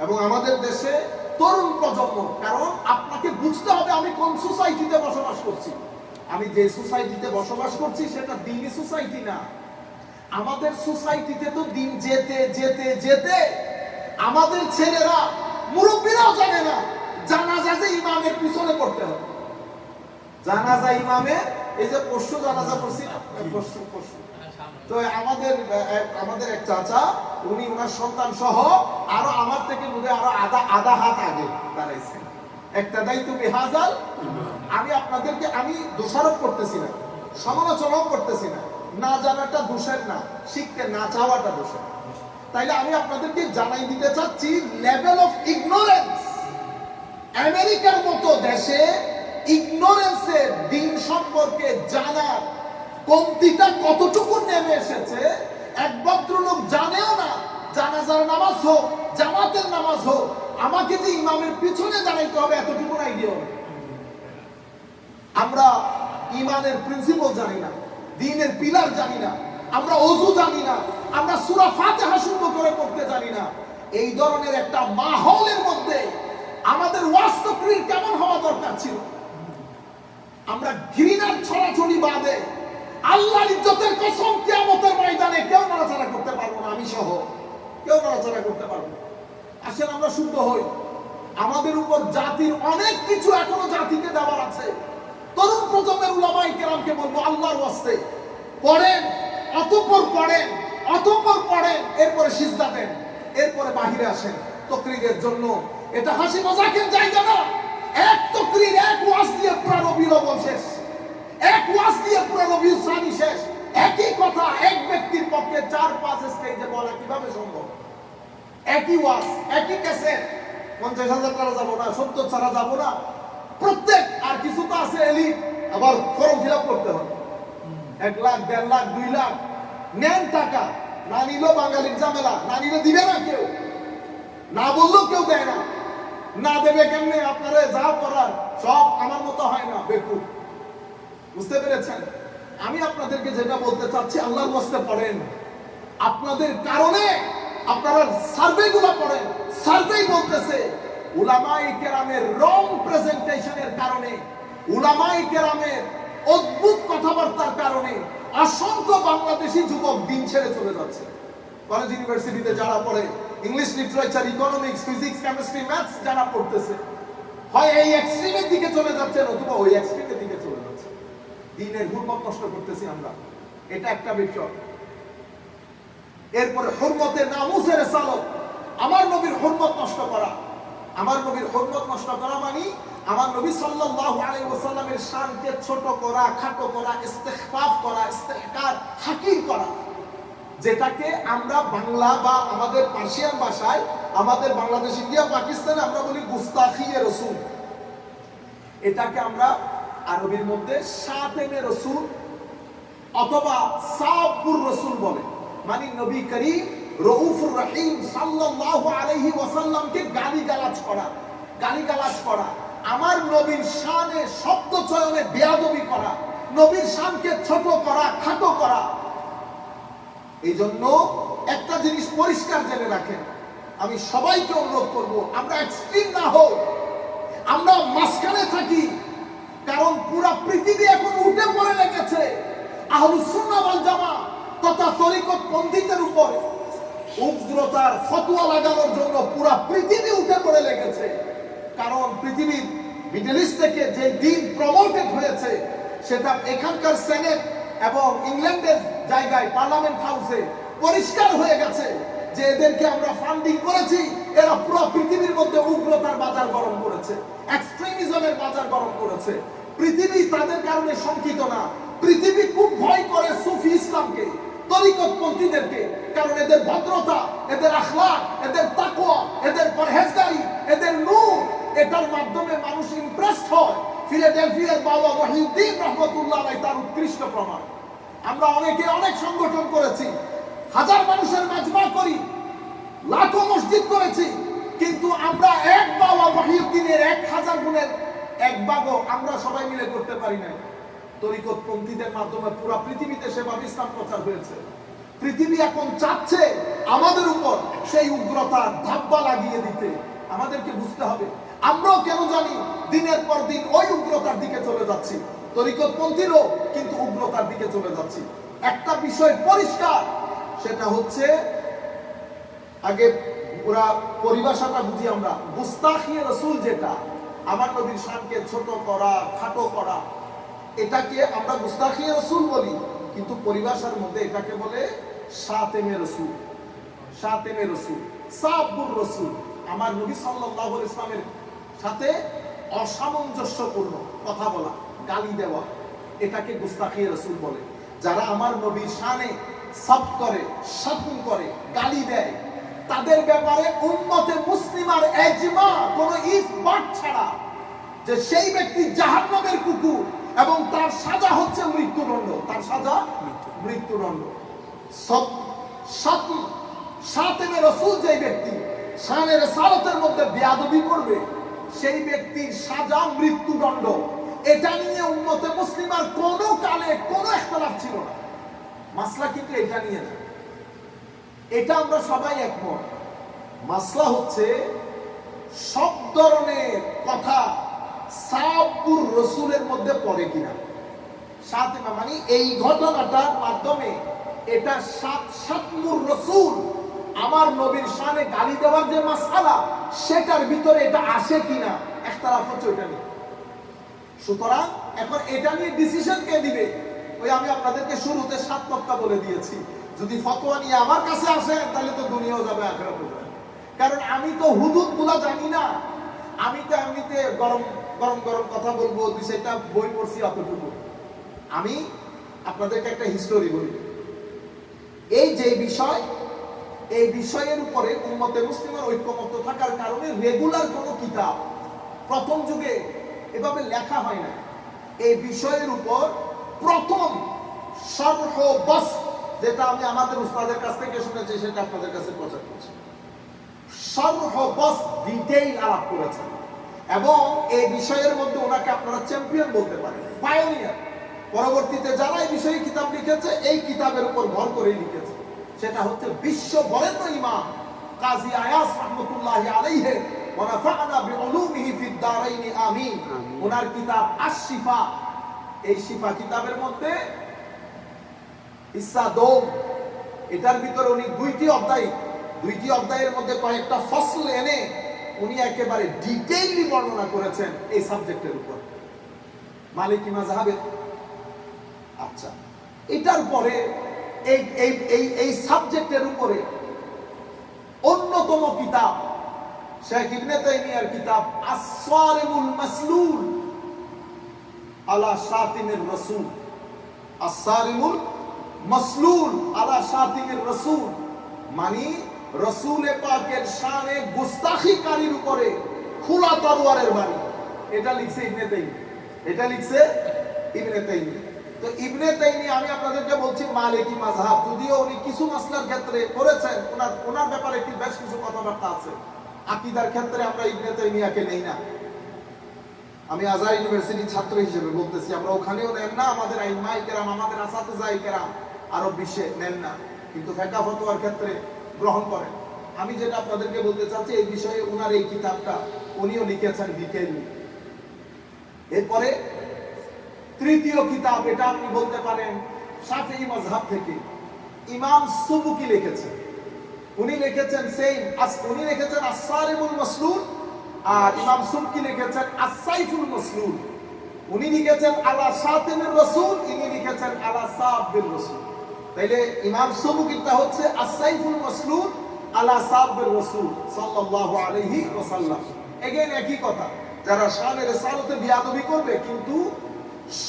এবং আমাদের দেশে তরুণ প্রজন্ম, কারণ আপনাকে বুঝতে হবে আমি কোন সোসাইটিতে বসবাস করছি। আমি যে সোসাইটিতে বসবাস করছি সেটা দিনী সোসাইটি না। আমাদের সোসাইটিতে তো দিন যেতে যেতে যেতে আমাদের ছেলেরা, মুরব্বীরাও জানে না জানাজা যে ইমামের পিছনে পড়তে হবে। জানাজা ইমামের, এই যে পরশু জানাজা পড়ছি না, পরশু তো আমাদের এক চাচা, উনি ওনার সন্তান সহ আরো আমার থেকে বোধহয় আরো আধা হাত আগে দাঁড়াইছেন। একটা দায়িত্ব বেহাজাল। আমি আপনাদেরকে আমি দোষারোপ করতেছি না, সমালোচনাও করতেছি না। না জানাটা দোষের না, শিখতে না চাওয়াটা দোষের। তাইলে আমি আপনাদেরকে জানাই দিতে চাচ্ছি লেভেল অফ ইগনোরেন্স। আমেরিকার মতো দেশে ইগনোরেন্সের দিন সম্পর্কে জানার কমতিটা কতটুকু নেমে এসেছে। এক ভদ্রলোক জানেও না জানাজার নামাজ হোক, জামাতের নামাজ হোক, আমাকে যে ইমামের পিছনে দাঁড়াইতে হবে এতটুকু আইডিয়া হবে। আমরা ইমানের প্রিন্সিপাল জানি না, দ্বীনের পিলার জানি না, আমরা ওযু জানি না, আমরা সূরা ফাতিহা সুন্দর করে পড়তে জানি না। এই ধরনের একটা মাহৌলের মধ্যে আমাদের ওয়াজ তাকরীর কেমন হওয়া দরকার ছিল। আমরা ঘৃণার ছড়াছড়ি বাদে আল্লাহর ইজ্জতের কসম কিয়ামতের ময়দানে কেউ নড়াচড়া করতে পারবো না, আমি সহ কেউ নড়াচড়া করতে পারবো না। আসেন আমরা শুদ্ধ হই। আমাদের উপর জাতির অনেক কিছু এখনো জাতিকে দেওয়ার আছে। তরুণ প্রজন্মের উলামায়ে কেরামকে বলবো আল্লাহর ওয়াস্তে পড়েন, অতঃপর পড়েন, অতঃপর পড়েন, এরপরে সিজদা দেন, এরপরে বাহিরে আসেন তাকরীরের জন্য। এটা হাসি মজাকের জায়গা না। এক তাকরীর, এক ওয়াজ দিয়ে পুরো রবিউল আউয়াল শেষ, এক ওয়াজ দিয়ে পুরো রবিউল সানি শেষ। একই কথা এক ব্যক্তির পক্ষে 4-5 স্টেজে বলা কিভাবে সম্ভব? একই ওয়াজ, একই ক্যাসেট, 50,000 টাকা যাবো না, 70 ছাড়া যাবো না। প্রত্যেক আর কিছু তো আছে এলিট, আবার ফর্ম ফিল আপ করতে হবে 1 লাখ, 1.5 লাখ, 2 লাখ নেন টাকা। না নিলেও বাঙালির ঝামেলা, না নিলে দিবে না কেউ, না বললেও কেউ দেয় না। না দেবে কেমনে? আপনারা যা করার সব আমার মতো হয় না, বেকুব। বুঝতে পেরেছেন? আমি আপনাদেরকে যেটা বলতে চাচ্ছি, আল্লাহর ওয়াস্তে পড়েন। আপনাদের কারণে আপনারা সার্ভেগুলো পড়েন, সার্ভে বলতেছে উলামায়ে কেরামের রং প্রেজেন্টেশনের কারণে, উলামায়ে কেরামের অদ্ভুত কথাবার্তার কারণে অসংখ্য বাংলাদেশি যুবক দিন ছেড়ে চলে যাচ্ছে। কলেজ ইউনিভার্সিটিতে যারা পড়ে, English literature, economics, physics, chemistry, maths যারা পড়তেছে, হয় এই এক্সট্রিমের দিকে চলে যাচ্ছে অথবা ওই এক্সট্রিমের দিকে চলে যাচ্ছে। দ্বীনের হুরমত নষ্ট করতেছি আমরা, এটা একটা বিষয়। এরপরে হুরমতের নামুসের সালত, আমার নবীর হুরমত নষ্ট করা। আমার নবীর হুরমত নষ্ট করা মানে আমার নবী সাল্লাল্লাহু আলাইহি ওয়াসাল্লামের শানকে ছোট করা, খাটো করা, ইস্তিখফাফ করা, ইস্তিহকার, হাকির করা। যেটাকে আমরা বাংলা বা আমাদের পার্সিয়ান ভাষায়, আমাদের বাংলাদেশ, ইন্ডিয়া, পাকিস্তানে আমরা বলি গুস্তাখিয়ে রাসূল। এটাকে আমরা আরবির মধ্যে শাতেমে রাসূল অথবা সাবুর রাসূল বলে। মানে নবী করিম রউফুর রহিম সাল্লাল্লাহু আলাইহি ওয়াসাল্লামকে গালিগালাজ করা, গালিগালাজ করা, আমার নবীর শানে শব্দ চয়নে বেয়াদবি করা, নবীর শানকে ছোট করা, খাটো করা। এই জন্য একটা জিনিস পরিষ্কার জেনে রাখেন, আমি সবাইকে অনুরোধ করব, আমরা এক্সট্রিম না হই, আমরা মাঝখানে থাকি। কারণ পুরা পৃথিবী এখন উঠে পড়ে লেগেছে আহলুস সুন্নাহ ওয়াল জামাত তথা তরিকত পন্থীদের উপর উগ্রতার ফতোয়া লাগানোর জন্য পুরা পৃথিবী উঠে পড়ে লেগেছে। কারণ পৃথিবীর মিডল ইস্ট থেকে যে দিন প্রমোটেড হয়েছে, সেটা এখানকার সেনেট এবং ইংল্যান্ডের জায়গায় পার্লামেন্ট হাউসে পরিষ্কার হয়ে গেছে যে এদেরকে আমরা ফান্ডিং করেছি, এরা পুরো পৃথিবীর মধ্যে উগ্রতার বাজার গরম করেছে, এক্সট্রিমিজমের বাজার গরম করেছে। পৃথিবী তাদের কারণে শঙ্কিত না, পৃথিবী খুব ভয় করে সুফি ইসলামকে, তরিকতপন্থীদেরকে। কারণ এদের ভদ্রতা, এদের আখলাক, এদের তাকওয়া, এদের পরহেজগারি, এদের নূর, এটার মাধ্যমে মানুষ ইমপ্রেসড হয়। ফিলাডেলফিয়ার বাবা ওয়াহিউদ্দিন রাহমাতুল্লাহ আলাইহি তার উৎকৃষ্ট প্রমাণ। আমরা অনেকে অনেক সংগঠন করেছি, হাজার মানুষের মাজমা করি, লাখো মসজিদ করেছি, কিন্তু আমরা এক বাবা ওয়াহিউদ্দিনের 1000 গুণের এক ভাগও আমরা সবাই মিলে করতে পারি নাই। তরিকতপন্থীদের মাধ্যমে পুরো পৃথিবীতে সেভাবে ইসলাম প্রচার হয়েছে। পৃথিবী এখন চাচ্ছে আমাদের উপর সেই উগ্রতার ধাব্বা লাগিয়ে দিতে। আমাদেরকে বুঝতে হবে আমরাও কেন জানি দিনের পর দিন ওই উগ্রতার দিকে চলে যাচ্ছি। তরিকতপন্থীরও কিন্তু উগ্রতার দিকে চলে যাচ্ছি। একটা বিষয় পরিষ্কার, সেটা হচ্ছে আগে ওরা পরিভাষাটা বুঝি আমরা, গুস্তাখিয়ে রাসূল, যেটা আমার নবীর শানকে ছোট করা, খাটো করা, এটাকে আমরা গুস্তাখিয়ে রাসূল বলি, কিন্তু পরিভাষার মধ্যে এটাকে বলে শাতেমে রাসূল। শাতেমে রাসূল, সাব্বুর রাসূল, আমার নবী সাল্লাল্লাহু আলাইহি ওয়াসাল্লামের সাথে অসামঞ্জস্যপূর্ণ কথা বলা, গালি দেওয়া, এটাকে গুস্তাখিয়ে রাসূল বলে। যারা আমার নবীর শানে সাব করে, শাতম করে, গালি দেয়, তাদের ব্যাপারে উম্মতে মুসলিমার ইজমা, কোন ইফবাত ছাড়া, যে সেই ব্যক্তি জাহান্নামের কুকুর এবং তার সাজা হচ্ছে মৃত্যুদণ্ড। তার সাজা মৃত্যুদণ্ড। সব শাতম, শাতেমে রাসূল, যেই ব্যক্তি শানে রিসালাতের মধ্যে বেয়াদবি করবে, সেই ব্যক্তির সাজা মৃত্যুদণ্ড। এটা নিয়ে উম্মতে মুসলিমার কোন কালে কোনো ইখতিলাফ ছিল না। মাসলা কিন্তু এটা নিয়ে না, এটা আমরা সবাই একমত। মাসলা হচ্ছে সব ধরনের কথা সাব্বুর রাসূলের মধ্যে পড়ে কিনা। শাতেমা মানে এই ঘটনাটার মাধ্যমে এটা শাতমুর রাসূল, আমার নবীর শানে গালি দেওয়ার যে মাসআলা, সেটার ভিতরে এটা আসে কিনা, ইখতিলাফ হচ্ছে ওটা নিয়ে। সুতরাং এখন এটা নিয়ে ডিসিশন কে দিবে? ওই আমি আপনাদেরকে শুরুতে 7 তক্তা বলে দিয়েছি। যদি ফতোয়া নিয়ে আমার কাছে আসেন তাহলে তো দুনিয়াও যাবে, আখিরাতও যাবে। কারণ আমি তো হুদুদ গুলা জানি না। আমি তো এমনিতে গরম গরম গরম কথা বলবো, 2-4টা বই পড়ছি, অতটুকু। আমি আপনাদেরকে একটা হিস্টোরি বলি। এই যে বিষয়, এই বিষয়ের উপরে উম্মতে মুসলিমের ঐক্যমত্য থাকার কারণে রেগুলার কোনো কিতাব প্রথম যুগে এভাবে লেখা হয় না। এই বিষয়ের উপর প্রথম শরহ বাস, যেটা আমি আমাদের উস্তাদের কাছ থেকে শুনেছি, সেটা আপনাদের কাছে প্রচার করছি। শরহ বাস ডিটেইল আলাপ করেছেন, এবং এই বিষয়ের মধ্যে ওনাকে আপনারা চ্যাম্পিয়ন বলতে পারেন, পায়োনিয়ার। পরবর্তীতে যারা এই বিষয়ে কিতাব লিখেছে, এই কিতাবের উপর ভর করে লিখেছে, সেটা হচ্ছে বিশ্ব বরেণ্য ইমাম কাজী আয়াস রাহমাতুল্লাহি আলাইহি ওয়া নাফা'না বিউলুমিহি ফিদ দারাইন আমিন। ওনার কিতাব আশ-শিফা, এই শিফা কিতাবের মধ্যে ইসাদম, এটার ভিতরে উনি 2টি অধ্যায়ের মধ্যে কয়েকটা ফসল এনে উনি একেবারে ডিটেইলি বর্ণনা করেছেন এই সাবজেক্টের উপর, মালিকি মাযহাবের। আচ্ছা, এটার পরে এই সাবজেক্টের উপরে অন্যতম কিতাব শেখ ইবনে তাইমিয়ার কিতাব আস-সারিমুল মাসলুল আলা শাতিমির রাসূল। আস-সারিমুল মাসলুল আলা শাতিমির রাসূল মানে রাসূল পাকের শানে গুস্তাখিকারীর উপরে খোলা তরবারের বাণী। এটা লিখছে ইবনে তাইমিয়া, এটা লিখছে ইবনে তাইমিয়া। তো ইবনে তাইমিয়া, আমি আপনাদেরকে বলছি মালিকি মাযহাব, যদিও উনি কিছু মাসলার ক্ষেত্রে করেছেন, ওনার ব্যাপারে একটু বেশ কিছু কথাবার্তা আছে। আকীদার ক্ষেত্রে আমরা ইবনে তাইমিয়াকে নেই না। আমি আজহার ইউনিভার্সিটির ছাত্র হিসেবে বলতেছি, আমরা ওখানেও নেন না, আমাদের আইম্মায়ে কেরাম, আমাদের আসাতিজায়ে কেরাম আরব বিশ্বে নেন না, কিন্তু ফিকহ ফতোয়ার ক্ষেত্রে গ্রহণ করেন। আমি যেটা আপনাদেরকে বলতে চাচ্ছি, এই বিষয়ে ওনার এই কিতাবটা উনিও লিখেছেন ডিটেইলি। এরপরে তৃতীয় কিতাব, এটা আপনি বলতে পারেন শাফিঈ মাযহাব থেকে ইমাম সুবুকি লিখেছেন। উনি লিখেছেন উনি লিখেছেন আস-সারিমুল মাসলুল, আর ইমাম সুবকি লিখেছেন আস-সাইফুল মাসলুল। উনি লিখেছেন আলা শাতিমির রাসূল, ইনি লিখেছেন আলা সাব্বির রাসূল। তাইলে ইমাম সুবকিটা হচ্ছে আস-সাইফুল মাসলুল আলা সাব্বির রাসূল সাল্লাল্লাহু আলাইহি ওয়াসাল্লাম। এগেইন একই কথা, যারা শানে রিসালাতে বিয়াদবি করবে, কিন্তু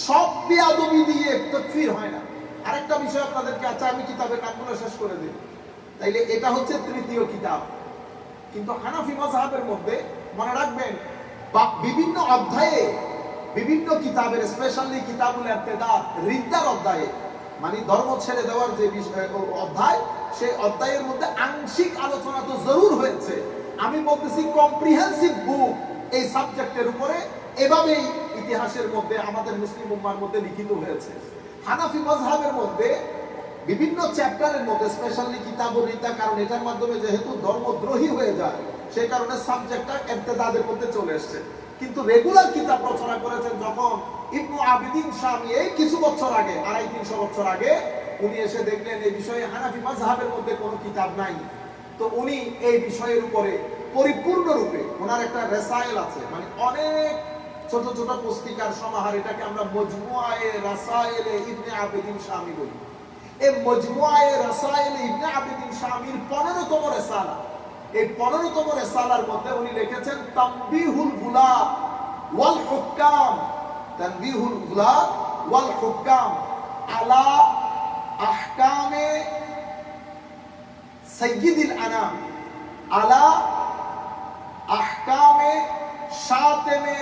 সব বিয়াদবি দিয়ে তাকফীর হয় না। আরেকটা বিষয় আপনাদেরকে, আচ্ছা আমি কিতাবের নামগুলো শেষ করে দিই। তাইলে এটা হচ্ছে তৃতীয় কিতাব। কিন্তু হানাফি মাযহাবের মধ্যে মনে রাখবেন, বিভিন্ন অধ্যায়ে, বিভিন্ন কিতাবের, স্পেশালি কিতাবুল ইরতিদাদ, রিদ্দার অধ্যায়ে, মানে ধর্ম ছেড়ে দেওয়ার যে অধ্যায়, সেই অধ্যায়ের মধ্যে আংশিক আলোচনা তো জরুর হয়েছে। আমি বলতেছি কম্প্রিহেন্সিভ বুক এই সাবজেক্টের উপরে এভাবেই ইতিহাসের মধ্যে আমাদের মুসলিম উম্মার মধ্যে লিখিত হয়েছে। হানাফি মাযহাবের মধ্যে বিভিন্ন চ্যাপ্টারের মধ্যে স্পেশালি কিতাবুর রিতা, কারণ এটার মাধ্যমে যেহেতু ধর্মদ্রোহী হয়ে যায় সেই কারণে সাবজেক্টটা ইবতিদাদের মধ্যে চলে এসেছে। কিন্তু রেগুলার কিতাব রচনা করেছেন যখন ইবনু আবিদিন শামী এই কিছু বছর আগে, 250-300 বছর আগে, উনি এসে দেখলেন এই বিষয়ে হানাফি মাযহাবের মধ্যে কোনো কিতাব নাই। তো উনি এই বিষয়ের উপরে পরিপূর্ণরূপে ওনার একটা রেসাইল আছে, মানে অনেক ছোট ছোট পুস্তিকার সমাহার, এটাকে আমরা মজমুআয়ে রাসায়েলে ইবনে আবিদিন শামী বলি। এই মজমুআয়ে রাসায়েলে ইবনে আবিদিন শামীর 15তম রিসালা, এই 15তম রিসালার মধ্যে উনি লিখেছেন তানবীহুল গুলাব ওয়াল হুকাম, তানবীহুল গুলাব ওয়াল হুকাম আলা আহকামে সাইয়্যিদিল আনাম, আলা আহকামে শাতিমে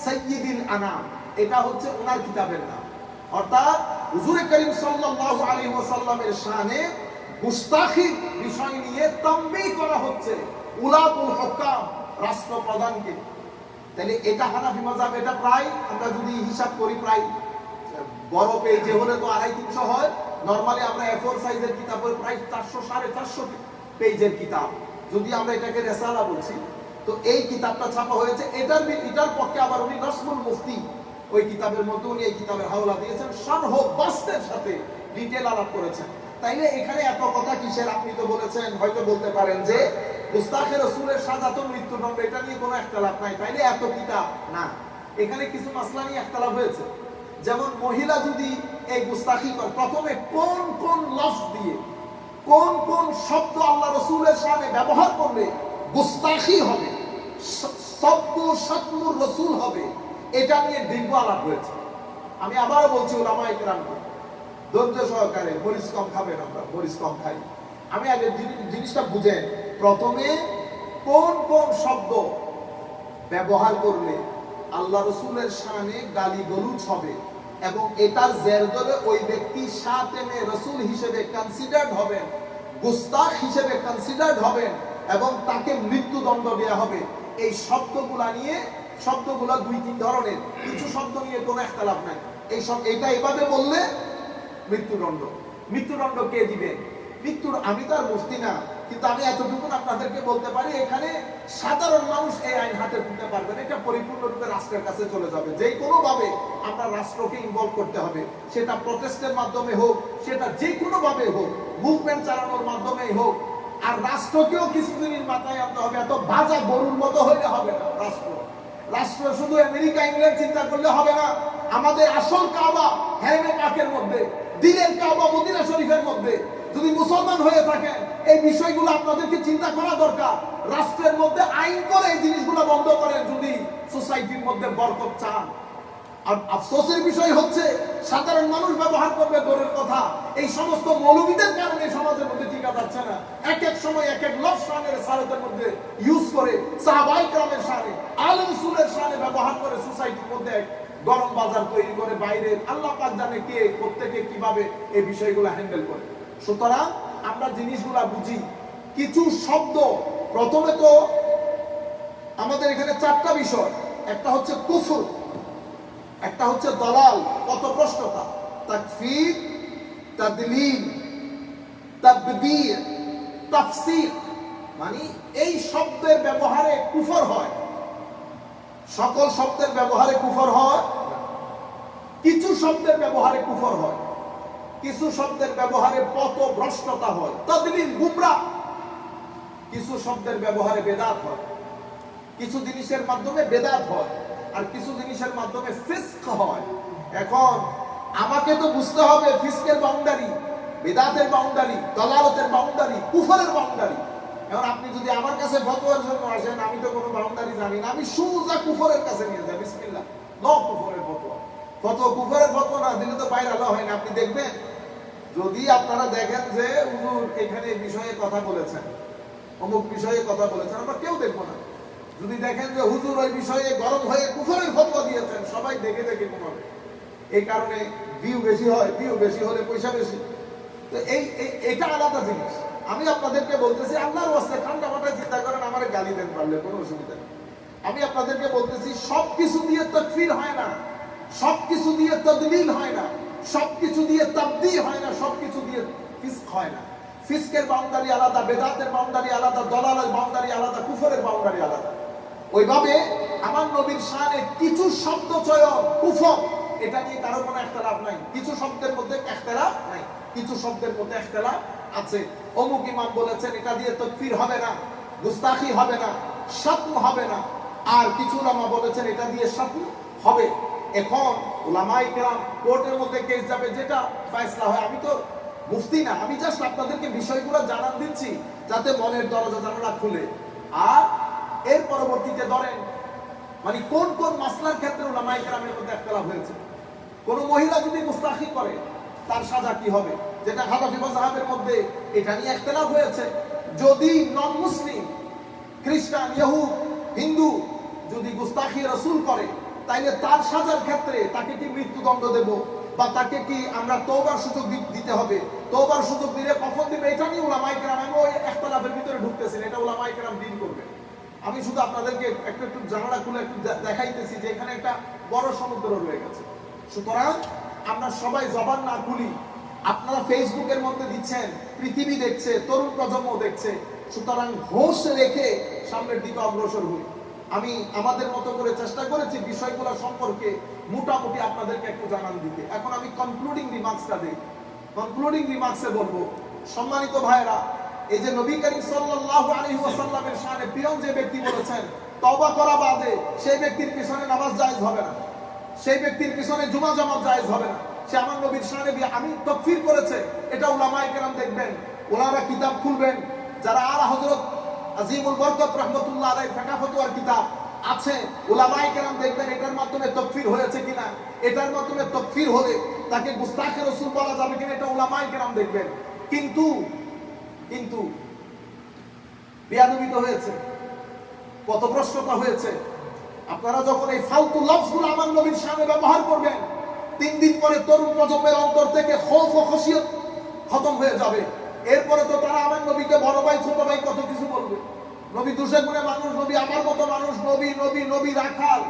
সাইয়্যিদিল আনাম। এটা হচ্ছে ওনার কিতাবের নাম। অর্থাৎ হুজুর করিম সাল্লাল্লাহু আলাইহি ওয়াসাল্লামের শানে গুস্তাখি বিষয় নিয়ে তানবীহ করা হচ্ছে উলাতুল হুকাম, রাষ্ট্রপ্রধানকে। তাহলে এটা হানাফি মাযহাব, এটা প্রায় আমরা যদি হিসাব করি প্রায় বড় পেজে হলে তো 250-300 হয়। নরমালি আমরা A4 সাইজের কিতাবের প্রায় 400-450 পেজের কিতাব, যদি আমরা এটাকে রিসালা বলছি। তো এই কিতাবটা ছাপা হয়েছে, এটার পক্ষে আবার উনি নসমুল মুফতি, ওই কিতাবের মধ্যে উনি এই কিতাবের হাওলা দিয়েছেন, শারহ বাস্তের সাথে ডিটেইল আলাপ করেছেন। তাইলে এখানে এত কথা কিসের? আপনি তো বলেছেন, হয়তো বলতে পারেন যে গুস্তাখে রাসূলের সাজাত মৃত্যুদণ্ড, এটা নিয়ে কোনো ইখতিলাফ নাই, তাইলে এত কিতাব না। এখানে কিছু মাসলা নিয়ে ইখতিলাফ হয়েছে। যেমন মহিলা যদি এই গুস্তাখি করে, প্রথমে কোন কোন লফজ দিয়ে কোন কোন শব্দ আল্লাহ রাসূলের শানে ব্যবহার করলে গুস্তাখি হবে, শব্দ শাতমুর রাসূল হবে, এটা নিয়ে দীর্ঘ আলাপ হয়েছে। আমি আবারও বলছি উলামায়ে কেরামকে ধৈর্য সহকারে, মরিচ কম খাবেন, আমরা মরিচ কম খাই। আমি আগে জিনিসটা বুঝেন, প্রথমে কোন কোন শব্দ ব্যবহার করলে আল্লাহ রাসূলের শানে গালি গলুজ হবে এবং এটার জের ধরে ওই ব্যক্তি শাতেমে রাসূল হিসেবে কনসিডার্ড হবেন, গুস্তাখ হিসেবে কনসিডার্ড হবেন এবং তাকে মৃত্যুদণ্ড দেওয়া হবে। এই শব্দগুলা নিয়ে, শব্দগুলা 2-3 ধরনের, কিছু শব্দ নিয়ে কোনো ইখতিলাফ নাই। এই সব এটা এভাবে বললে মৃত্যুদণ্ড। মৃত্যুদণ্ড কে দিবেন? আমি তো আর মুফতি না, কিন্তু আমি এতটুকু আপনাদেরকে বলতে পারি, এখানে সাধারণ মানুষ এই আইন হাতে তুলতে পারবে না। এটা পরিপূর্ণরূপে রাষ্ট্রের কাছে চলে যাবে। যে কোনো ভাবে আমরা রাষ্ট্রকে ইনভলভ করতে হবে, সেটা প্রটেস্টের মাধ্যমে হোক, সেটা যে কোনো ভাবে হোক, মুভমেন্ট চালানোর মাধ্যমেই হোক। আর রাষ্ট্রকেও কিছুদিনের মাথায় আনতে হবে। এত বাজা গরুর মতো হইলে হবে না। রাষ্ট্র শুধু আমেরিকা ইংল্যান্ড চিন্তা করলে হবে না। আমাদের আসল কাবা হেরেমে পাকের মধ্যে, দিনের কাবা মদিনা শরীফের মধ্যে যদি মুসলমান হয়ে থাকেন, এই বিষয়গুলো আপনাদেরকে চিন্তা করা দরকার। রাষ্ট্রের মধ্যে আইন করে এই জিনিসগুলো বন্ধ করেন যদি সোসাইটির মধ্যে বরকত চান। আর আফসোসের বিষয় হচ্ছে সাধারণ মানুষ ব্যবহার করবে দূরের কথা, এই সমস্ত মৌলবীদের কারণে সমাজের মধ্যে টিকা যাচ্ছে না। এক এক সময় এক এক লফজ শানের সালাতের মধ্যে ইউজ করে, সাহাবায়ে কেরামের শানে, আলে রাসূলের শানে ব্যবহার করে সোসাইটির মধ্যে গরম বাজার তৈরি করে। বাইরে আল্লাহ পাক জানে কে প্রত্যেকে কিভাবে এই বিষয়গুলো হ্যান্ডেল করে। সুতরাং আমরা জিনিসগুলা বুঝি। কিছু শব্দ, প্রথমে তো আমাদের এখানে 4টা বিষয়, একটা হচ্ছে কুফর, একটা হচ্ছে দালাল, পথভ্রষ্টতা, তাকফীর, তাদলিল, তাবদীর, তাফসীর। মানে এই শব্দের ব্যবহারে কুফর হয়। সকল শব্দের ব্যবহারে কুফর হয়, কিছু শব্দের ব্যবহারে কুফর হয়, কিছু শব্দের ব্যবহারে পথভ্রষ্টতা হয়, তাদলিল, গুমরাহ। কিছু শব্দের ব্যবহারে বেদাত হয়, কিছু জিনিসের মাধ্যমে বেদাত হয়, আর কিছু জিনিসের মাধ্যমে ফিস্ক হয়। এখন আমাকে তো বুঝতে হবে ফিস্কের বাউন্ডারি, বেদাতের বাউন্ডারি, দালালতের বাউন্ডারি, কুফরের বাউন্ডারি। এখন আপনি যদি আমার কাছে ফতোয়ার জন্য আসেন, আমি তো কোনো বাউন্ডারি জানি না, আমি সোজা কুফরের কাছে নিয়ে যাই, বিসমিল্লাহ, নো কুফরের ফতোয়া। কুফরের ফতোয়া না দিলে তো বাইরে আলো হয় না। আপনি দেখবেন, যদি আপনারা দেখেন যে হুজুর এখানে বিষয়ে কথা বলেছেন, অমুক বিষয়ে কথা বলেছেন, আমরা কেউ দেখবো না। যদি দেখেন যে হুজুর ওই বিষয়ে গরম হয়ে কুফরের ফতোয়া দিয়েছেন, সবাই দেখে দেখে ঘুমাবে। এই কারণে ভিউ বেশি হয়, ভিউ বেশি হলে পয়সা বেশি। তো এটা আলাদা জিনিস। আমি আপনাদেরকে বলতেছি, আল্লাহর ওয়াস্তে ঠান্ডা মাথায় চিন্তা করেন, আমারে গালি দেন পারলে কোনো অসুবিধা নেই। আমি আপনাদেরকে বলতেছি, সবকিছু দিয়ে তাকফীর হয় না, সবকিছু দিয়ে তাদলিল হয় না। সবকিছু দিয়ে তাবদী হয় না, সবকিছু দিয়ে ফিসক হয় না। ফিসকের বাউন্ডারি আলাদা, বেদাতের বাউন্ডারি আলাদা, দলালের বাউন্ডারি আলাদা, কুফরের বাউন্ডারি আলাদা। ওইভাবে আমার নবীর শানে কিছু শব্দ চয়ন কুফর, এটা নিয়ে কারোর কোনো ইখতিলাফ নাই। কিছু শব্দের মধ্যে ইখতিলাফ নাই, কিছু শব্দের মধ্যে ইখতিলাফ আছে। অমুক ইমাম বলেছেন এটা দিয়ে তাকফীর হবে না, গুস্তাখি হবে না, শাতম হবে না, আর কিছু উলামা বলেছেন এটা দিয়ে শাতম হবে। এখন উলামায়ে কেরাম কোর্টের মধ্যে কেস যাবে, যেটা ফয়সালা হয়। আমি তো মুফতি না, আমি জাস্ট আপনাদেরকে বিষয়গুলো জানান দিচ্ছি যাতে মনের দরজা জানালা খুলে। আর এর পরবর্তীতে ধরেন মানে কোন কোন মাসলার ক্ষেত্রে উলামায়ে কেরামের মধ্যে ইখতিলাফ হয়েছে। কোন মহিলা যদি গুস্তাখি করে তার সাজা কি হবে, যেটা হানাফি মাযহাবের মধ্যে এটা নিয়ে ইখতিলাফ হয়েছে। যদি নন মুসলিম, খ্রিস্টান, ইহুদ, হিন্দু যদি গুস্তাখি রাসূল করে, তাইলে তার সাজার ক্ষেত্রে তাকে কি মৃত্যুদণ্ড দেব, বা তাকে কি আমরা তওবার সুযোগ দিতে হবে? তওবার সুযোগ দিলে কখন দিবে, এটা নিয়ে উলামায়ে কেরাম, আমি ওই ইখতিলাফের ভিতরে ঢুকতেছি না, এটা উলামায়ে কেরাম ডিল করবে। আমি শুধু আপনাদেরকে একটু একটু জানালা খুলে একটু দেখাইতেছি যে এখানে একটা বড় সমুদ্র রয়ে গেছে। সুতরাং আমরা সবাই জবান না খুলি। আপনারা ফেসবুকের মধ্যে দিচ্ছেন, পৃথিবী দেখছে, তরুণ প্রজন্ম দেখছে। সুতরাং হোশ রেখে সামনের দিকে অগ্রসর হই। আমি আমাদের মতো করে চেষ্টা করেছি বিষয়গুলো সম্পর্কে মোটামুটি আপনাদেরকে একটু জানান দিতে। এখন আমি কনক্লুডিং রিমার্কসটা দেই। কনক্লুডিং রিমার্কসে বলবো, সম্মানিত ভাইরা, এই যে নবী করিম সাল্লাল্লাহু আলাইহি ওয়াসাল্লামের শানে প্রিয় যে ব্যক্তি বলেছেন তওবা করা বাদে সেই ব্যক্তির পিছনে নামাজ জায়েজ হবে না, সেই ব্যক্তির পিছনে জুমা জামাত জায়েজ হবে না, সে আমার নবীর শানে আমি তাকফীর করেছে। এটা উলামায়ে কেরাম দেখবেন, ওনারা কিতাব খুলবেন, যারা আলা হযরত আজিমুল বরকত রাহমাতুল্লাহ আলাইহি ফিকহ ফতোয়ার কিতাব আছে, উলামায়ে কেরাম দেখবেন এটার মাধ্যমে তাকফীর হয়েছে কিনা, এটার মাধ্যমে তাকফীর হলে তাকে গুস্তাখে রাসূল বলা যাবে কিনা, এটা উলামায়ে কেরাম দেখবেন। কিন্তু কিন্তু বেয়াদবি তো হয়েছে, পথভ্রষ্টতা হয়েছে। আপনারা যখন এই ফালতু লফজগুলো আমার নবীর শানে ব্যবহার করবেন, 3 দিন পরে তরুণ প্রজন্মের অন্তর থেকে খৌফ ও খশিয়ত খতম হয়ে যাবে। এরপরে তো তারা আমার নবীকে বড় ভাই ছোট ভাই কত কিছু বলবে। নবী দুশে গুণে মানুষ, নবী আমার মতো মানুষ, নবী নবী নবী রাখাল।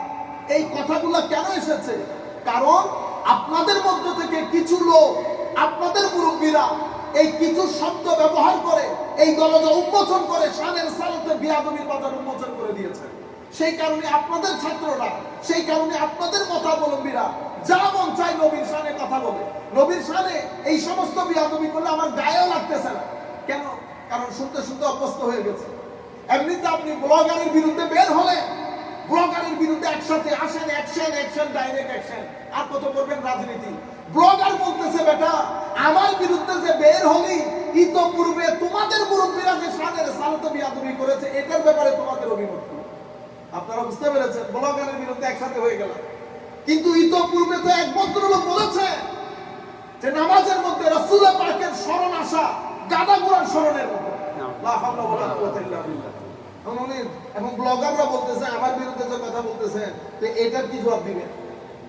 এই কথাগুলো কেন এসেছে? কারণ আপনাদের মধ্য থেকে কিছু লোক, আপনাদের মুরব্বীরা এই কিছু শব্দ ব্যবহার করে এই দরজা উন্মোচন করে শানের সালাতে বিয়াদবির বাজার উন্মোচন করে দিয়েছে। সেই কারণে আপনাদের ছাত্ররা, সেই কারণে আপনাদের মতাবলম্বীরা যা মন চাই নবীর শানে কথা বলে। নবীর শানে এই সমস্ত বিয়াদবি করলে আমার গায়েও লাগতেছে না। কেন? কারণ শুনতে শুনতে অভ্যস্ত হয়ে গেছে। এমনিতে আপনি ব্লগারের বিরুদ্ধে বের হলে, ব্লগারের বিরুদ্ধে একসাথে আসেন, অ্যাকশন অ্যাকশন ডাইরেক্ট অ্যাকশন, আর কত করবেন রাজনীতি। ব্লগার বলতেছে বেটা আমার বিরুদ্ধে যে বের হলি, ইতোপূর্বে তোমাদের মুরব্বীরা যে শানের সালাতে বিয়াদবি করেছে এটার ব্যাপারে তোমাদের অভিমত কি? আপনারা বুঝতে পেরেছেন, ব্লগারের বিরুদ্ধে একসাথে হয়ে গেল। কিন্তু ইতোপূর্বে তো এক ভদ্রলোক বলেছে যে নামাজের মধ্যে রাসূল পাকের স্মরণ আসা গাদা ঘোড়ার স্মরণের মতো। লা হাওলা ওয়ালা কুওয়াতা ইল্লা বিল্লাহ। এবং ব্লগাররা বলতেছে আমার বিরুদ্ধে যে কথা বলতেছেন, তো এটার কি জবাব দিবেন?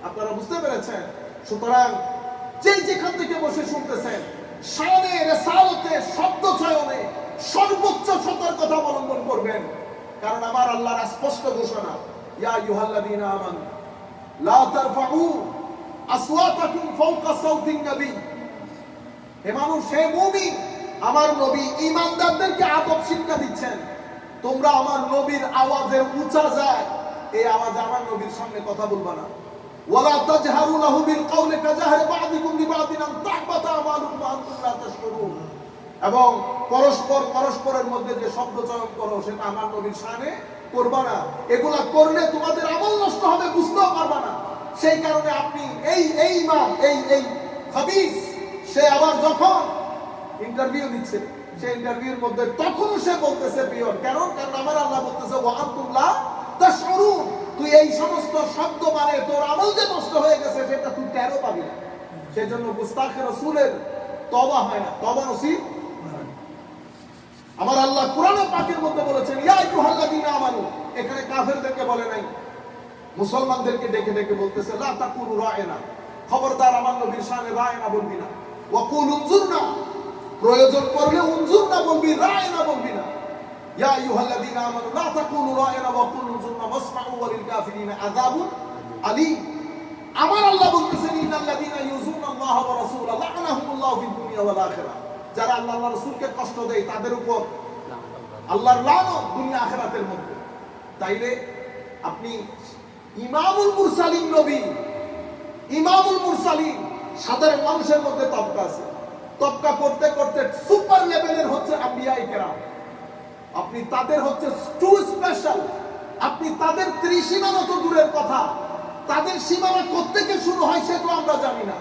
আপনারা বুঝতে পেরেছেন? সুতরাং যেখান থেকে বসে শুনতেছেন, শানে রিসালাতে শব্দ চয়নে সর্বোচ্চ সতর্কতা অবলম্বন করবেন। কারণ আমার আল্লাহর স্পষ্ট ঘোষণা, ইয়া আইয়ুহাল্লাযীনা আমানু লা তারফাউ আসওয়াতাকুম ফাওকা সাওতিন নবী। হে মানুষ, হে মুমিন, আমার নবী ঈমানদারদেরকে আদব শিক্ষা দিচ্ছেন, তোমরা আমার নবীর আওয়াজের উঁচা যায় এই আওয়াজে আমার নবীর সামনে কথা বলবা না। ওয়ালা তাজহারু লাহু বিল কাওলি কাজাহরি বা'দিকুম লিবা'দিন আন তাহবাতা আমালুকুম ওয়া আনতুম লা তাশকুরুন। এবং পরস্পরের মধ্যে যে শব্দ চয়ন করো সেটা আমার নবীর শানে করবা না। এগুলা করলে তোমাদের আমল নষ্ট হবে, বুঝতেও পারবা না। সেই কারণে আপনি এই ইমাম এই হাদিস সে আবার যখন ইন্টারভিউ দিচ্ছে, সেই ইন্টারভিউর মধ্যে তখনও সে বলতেছে পিওর। কারণ আমার আল্লাহ বলতেছে ওয়া আনতুম লা তাশকুরুন, তুই এই সমস্ত শব্দ মানে তোর আমল যে নষ্ট হয়ে গেছে সেটা তুই টেরও পাবি না। সেজন্য গুস্তাখে রাসূলের তওবা হয় না, তওবা নসিব। আমার আল্লাহ কোরআনে পাকের মধ্যে বলেছেন ইয়া আইয়ুহাল্লাযীনা আমানু, এখানে কাফেরদেরকে বলে নাই, মুসলমানদেরকে ডেকে ডেকে বলতেছে লা তাকুলু রায়না, খবরদার আমার নবীর শানে রায়না বলবি না। ওয়া কুল উনজুরনা, প্রয়োজন পড়লে উনজুরনা বলবি, রায়না বলবি না। ইয়া আইয়ুহাল্লাযীনা আমানু লা তাকুলু রায়না ওয়া কুল উনজুরনা ওয়াসমাউ ওয়া লিল কাফিরিনা আযাবুন আলীম। আমার আল্লাহ বলতেছেন ইন্নাল্লাযীনা ইউযুনাল্লাহা ওয়া রাসূলাহু লা'নাহুমুল্লাহু ফিদ দুনিয়া ওয়াল আখিরাহ, যারা আল্লাহ আল্লাহর রাসূলকে কষ্ট দেয় তাদের উপর আল্লাহর লানত দুনিয়া আখিরাতের মধ্যে। তাইলে আপনি ইমামুল মুরসালিন নবী, ইমামুল মুরসালিন, সাধারণ মানুষের মধ্যে তবকা আছে, তবকা করতে করতে সুপার লেভেলের হচ্ছে আম্বিয়ায়ে কেরাম, আপনি তাদের হচ্ছে টু স্পেশাল, আপনি তাদের ত্রিসীমানা তো দূরের কথা, তাদের সীমানা কোত্থেকে শুরু হয় সে তো আমরা জানি না।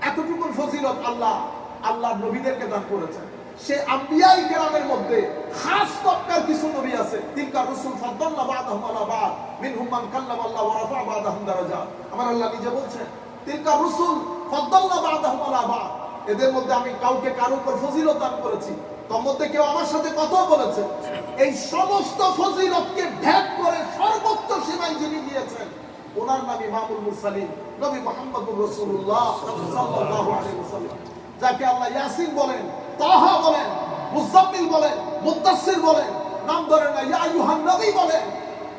এতটুকু ফজিলত আল্লাহ নবীদেরকে দান করেছেন। সে আম্বিয়ায়ে কেরামের মধ্যে খাস তবকার কিছু নবী আছে, তিলকা রাসূল ফাদ্দালনা বা'দাহুম আলা বা'দ মিনহুম মান কাল্লামা আল্লাহ ওয়া রাফা'a বা'দাহুম দারাজাত। আমার আল্লাহ নিজে বলছেন তিলকা রাসূল ফাদ্দালনা বা'দাহুম আলা বা'দ, এদের মধ্যে আমি কাউকে কারো উপর ফজিলত দান করেছি, তোর মধ্যে কেউ আমার সাথে কথা বলেছে। এই সমস্ত ফজিলতকে ভেদ করে সর্বোচ্চ সীমায় যিনি দিয়েছেন ওনার নাম ইমামুল মুরসালিন নবী মুহাম্মদুর রাসূলুল্লাহ সাল্লাল্লাহু আলাইহি ওয়াসাল্লাম, যাকে আল্লাহ ইয়াসিন বলেন, তাহা বলেন, মুজাম্মিল বলেন, মুদ্দাসসির বলেন, নাম ধরেন না, ইয়া আইয়ুহান নবী বলেন।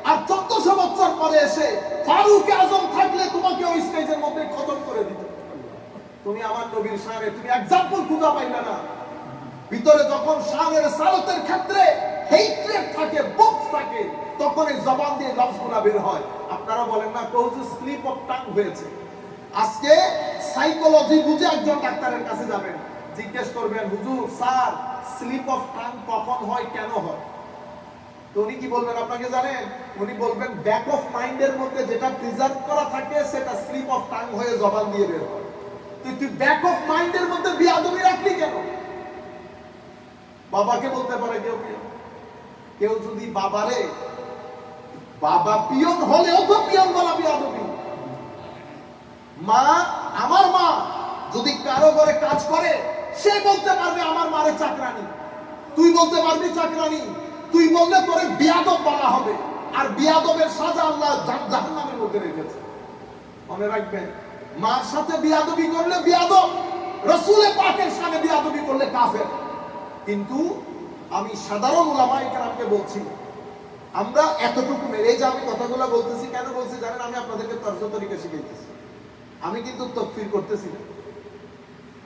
আর 1400 বছর পরে এসে ফারুক আজম থাকলে তোমাকে ওই স্টেজের মধ্যে খতম করে দিত। তুমি আমার নবীর শানে তুমি एग्जांपल খুঁজে পাইলে না। ভিতরে যখন শানের সালতের ক্ষেত্রে হেট্রেড থাকে, বক্স থাকে, তখন এই জবান দিয়ে লফজগুলো বের হয়। আপনারা বলেন না কোজ স্লিপ অফ টাং হয়েছে। আজকে সাইকোলজি বুঝে একজন ডাক্তারের কাছে যাবেন, জিজ্ঞেস করবেন হুজুর স্যার স্লিপ অফ টাং কখন হয়, কেন হয়? তো উনি কি বলবেন আপনাকে জানেন? উনি বলবেন ব্যাক অফ মাইন্ডের মধ্যে যেটা প্রিজার্ভ করা থাকে সেটা স্লিপ অফ টাং হয়ে জবান দিয়ে বের হয়। তুই ব্যাক অফ মাইন্ডের মধ্যে বিয়াদবি রাখলি কেন? বাবাকে বলতে পারে কেউ যদি বাবারে বাবা পিয়ন হলেও তো পিয়ন বলা বিয়াদবি। মা, আমার মা যদি কারো ঘরে কাজ করে সে বলতে পারবে আমার মারে চাকরানি, তুই বলতে পারবি চাকরানি, তুই বললে তোরে বিয়াদব বলা হবে। আর বিয়াদবের সাজা আল্লাহ জাহান্নামের মধ্যে রেখেছে। মনে রাখবেন, মার সাথে বিয়াদবি করলে বিয়াদব, রাসূলে পাকের সাথে বিয়াদবি করলে কাফের। কিন্তু আমি সাধারণ উলামায়ে কেরামকে বলছি, আমরা এতটুকু এই যে আমি কথাগুলো বলতেছি, কেন বলছি জানেন? আমি আপনাদেরকে তর্জ তরিকা শিখাইতেছি। আমি কিন্তু তাকফীর করতেছি না,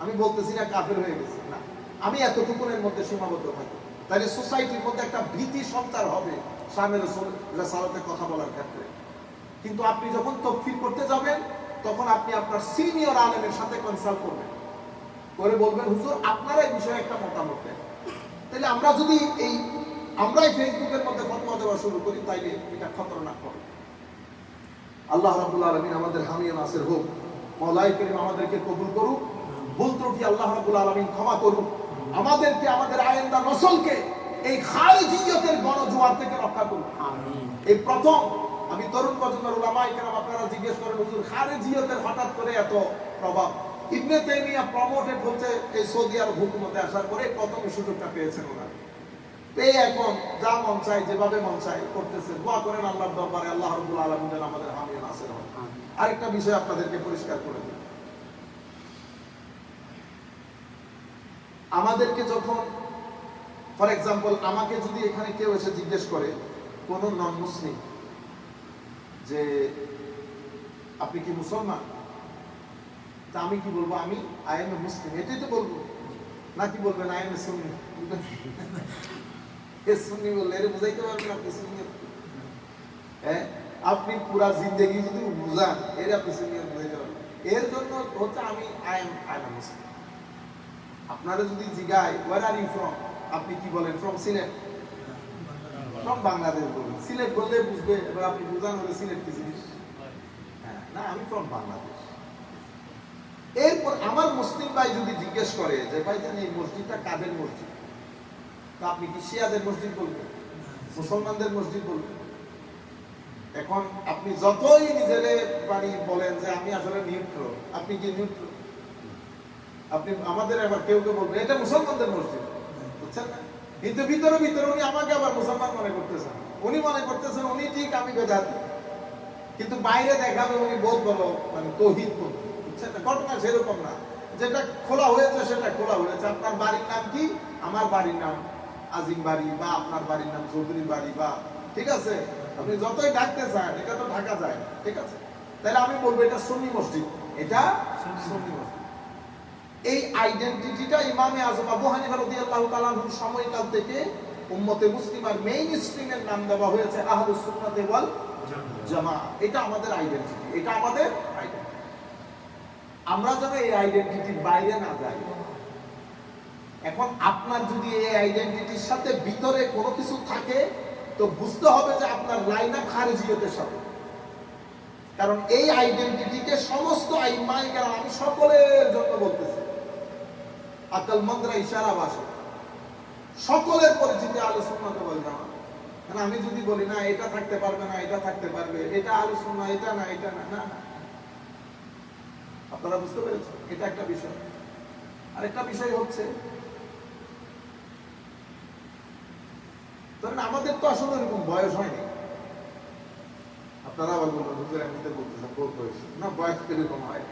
আমি বলতেছি না কাফের হয়ে গেছে না, আমি এতটুকুনের মধ্যে সীমাবদ্ধ থাকি। তাহলে সোসাইটির মধ্যে একটা ভীতি সঞ্চার হবে শানে রাসূল রিসালাতের কথা বলার ক্ষেত্রে। কিন্তু আপনি যখন তাকফীর করতে যাবেন তখন আপনি আপনার সিনিয়র আলেমের সাথে কনসাল্ট করবেন, করে বলবেন হুজুর আপনারা এই বিষয়ে একটা মতামত দেন। তাহলে আমরা যদি আমরাই ফেসবুকের মধ্যে ফতোয়া দেওয়া শুরু করি তাইলে এটা খতরনাক হবে। আল্লাহ রাব্বুল আলামিন আমাদের হামি ও নাসির হোক। মাওলাই করিম আমাদেরকে কবুল করুক, ভুল ত্রুটি আল্লাহ রাব্বুল আলামিন ক্ষমা করুক, আমাদেরকে আমাদের আয়েন্দা নসলকে এই খারিজিয়তের গণজোয়ার থেকে রক্ষা করুক। আমিন। এই প্রথম আমি তরুণ প্রজন্মের উলামায়ে কেরাম আপনারা জিজ্ঞেস করেন হুজুর খারিজিয়তের হঠাৎ করে এত প্রভাব। ইবনে তাইমিয়া প্রমোটেড হচ্ছে এই সৌদি আরব হুকুমতে আসার পরে প্রথম সুযোগটা পেয়েছেন ওনারা, পেয়ে এখন যা মন চাই যেভাবে মন চাই করতেছে। দোয়া করেন আল্লাহর দরবারে আল্লাহ রাব্বুল আলামিন যেন আমাদের হামি ও নাসির হন। আরেকটা বিষয় আপনাদেরকে পরিষ্কার করে দিই, আমাদেরকে যখন ফর এক্সাম্পল আমাকে যদি এখানে কেউ এসে জিজ্ঞেস করে কোন নন মুসলিম যে আপনি কি মুসলমান, তা আমি কি বলবো? আমি আই এম এ মুসলিম, এটাই তো বলবো। নাকি বলবেন আই এম এ সুন্নি? সুন্নি বললে এর বুঝাইতে পারবেন আপনি সুন্নি? হ্যাঁ, আপনি পুরা জিন্দেগি যদি বুঝান এর আপনি সুন্নি বুঝাইতে পারবেন। এর জন্য হচ্ছে আমি আই এম এ মুসলিম। আপনারা যদি জিগায় ওয়ার আর ইউ ফ্রম, আপনি কি বলেন? ফ্রম সিলেট। ফ্রম বাংলাদেশ বলবেন। সিলেট বললে বুঝবে। এবার আপনি বুঝান হলে সিলেট কি জিনিস? হ্যাঁ, না আমি ফ্রম বাংলাদেশ। এরপর আমার মুসলিম ভাই যদি জিজ্ঞেস করে যে ভাই জানেন এই মসজিদটা কাদের মসজিদ, তা আপনি কি শিয়াদের মসজিদ বলবেন, মুসলমানদের মসজিদ বলবেন? এখন আপনি যতই নিজের বাড়ি বলেন যে আমি আসলে নিউট্রাল, আপনি কি নিউট্রাল? আপনি আমাদের আবার কেউ কেউ বলবেন এটা মুসলমানদের মসজিদ, বুঝছেন না? কিন্তু ভিতরে উনি আমাকে আবার মুসলমান মনে করতেছেন। উনি মনে করতেছেন উনি ঠিক, আমি বেদাতি, কিন্তু বাইরে দেখাবে উনি বহুত বড় মানে তৌহিদ পন্থী। ঘটনা সেরকম না, যেটা খোলা হয়েছে সেটা খোলা হয়েছে। আপনার বাড়ির নাম কি? আমার বাড়ির নাম আজিম বাড়ি, বা আপনার বাড়ির নাম চৌধুরী বাড়ি, বা ঠিক আছে আপনি যতই ডাকতে চান এটা তো ঢাকা যায়, ঠিক আছে? তাহলে আমি বলবো এটা সুন্নি মসজিদ, এটা সুন্নি মসজিদ। এই আইডেন্টিটিটা ইমামে আজম আবু হানিফা রাদিয়াল্লাহু তাআলা আনহুর সময়কাল থেকে উম্মতে মুসলিমার মেইন স্ট্রিমের নাম দেওয়া হয়েছে আহলুস সুন্নাহ ওয়াল জামাআহ। এটা আমাদের আইডেন্টিটি, এটা আমাদের আইডেন্টিটি। আমরা যেন এই আইডেন্টিটির বাইরে না যাই। এখন আপনার যদি এই আইডেন্টিটির সাথে ভিতরে কোনো কিছু থাকে তো বুঝতে হবে যে আপনার লাইন আপ খারিজিয়তের সাথে। কারণ এই আইডেন্টিটিকে সমস্ত আইমায়ে কেরাম, আমি সকলের জন্য বলতেছি, আকল মন্দ্রা ইশারা ভাষা সকলের পরিচিতি আহলে সুন্নাত ওয়াল জামাআহ। মানে আমি যদি বলি না এটা থাকতে পারবে না, এটা থাকতে পারবে, এটা আহলে সুন্নাহ, এটা না, এটা না, না না। আপনারা বুঝতে পেরেছেন? এটা একটা বিষয়। আরেকটা বিষয় হচ্ছে, ধরেন আমাদের তো আসলে এরকম বয়স হয়নি। আপনারা আবার বলবেন হুজুর এমনিতে বলতেছেন বহুত বয়স না, বয়স এরকম হয়।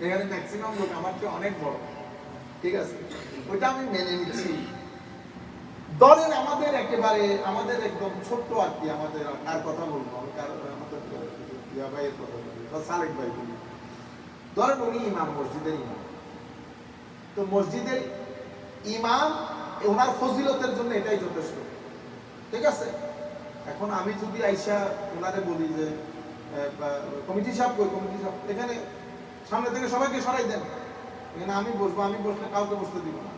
এখানে ম্যাক্সিমাম লোক আমার চেয়ে অনেক বড়, ঠিক আছে, ওইটা আমি মেনে নিচ্ছি। ধরেন আমাদের একেবারে আমাদের একদম ছোট্ট আর কি, আমাদের আর কথা বলবো আমাদের ইয়া ভাইয়ের কথা বলি বা সালেক ভাই বলি। ধরেন উনি ইমাম, মসজিদের ইমাম। তো মসজিদের ইমাম ওনার ফজিলতের জন্য এটাই যথেষ্ট, ঠিক আছে। এখন আমি যদি আইসা ওনারে বলি যে কমিটি সাহেব কই, কমিটি সাহেব এখানে সামনে থেকে সবাইকে সরাই দেন, এখানে আমি বসবো, আমি বসলে কাউকে বসতে দিব না,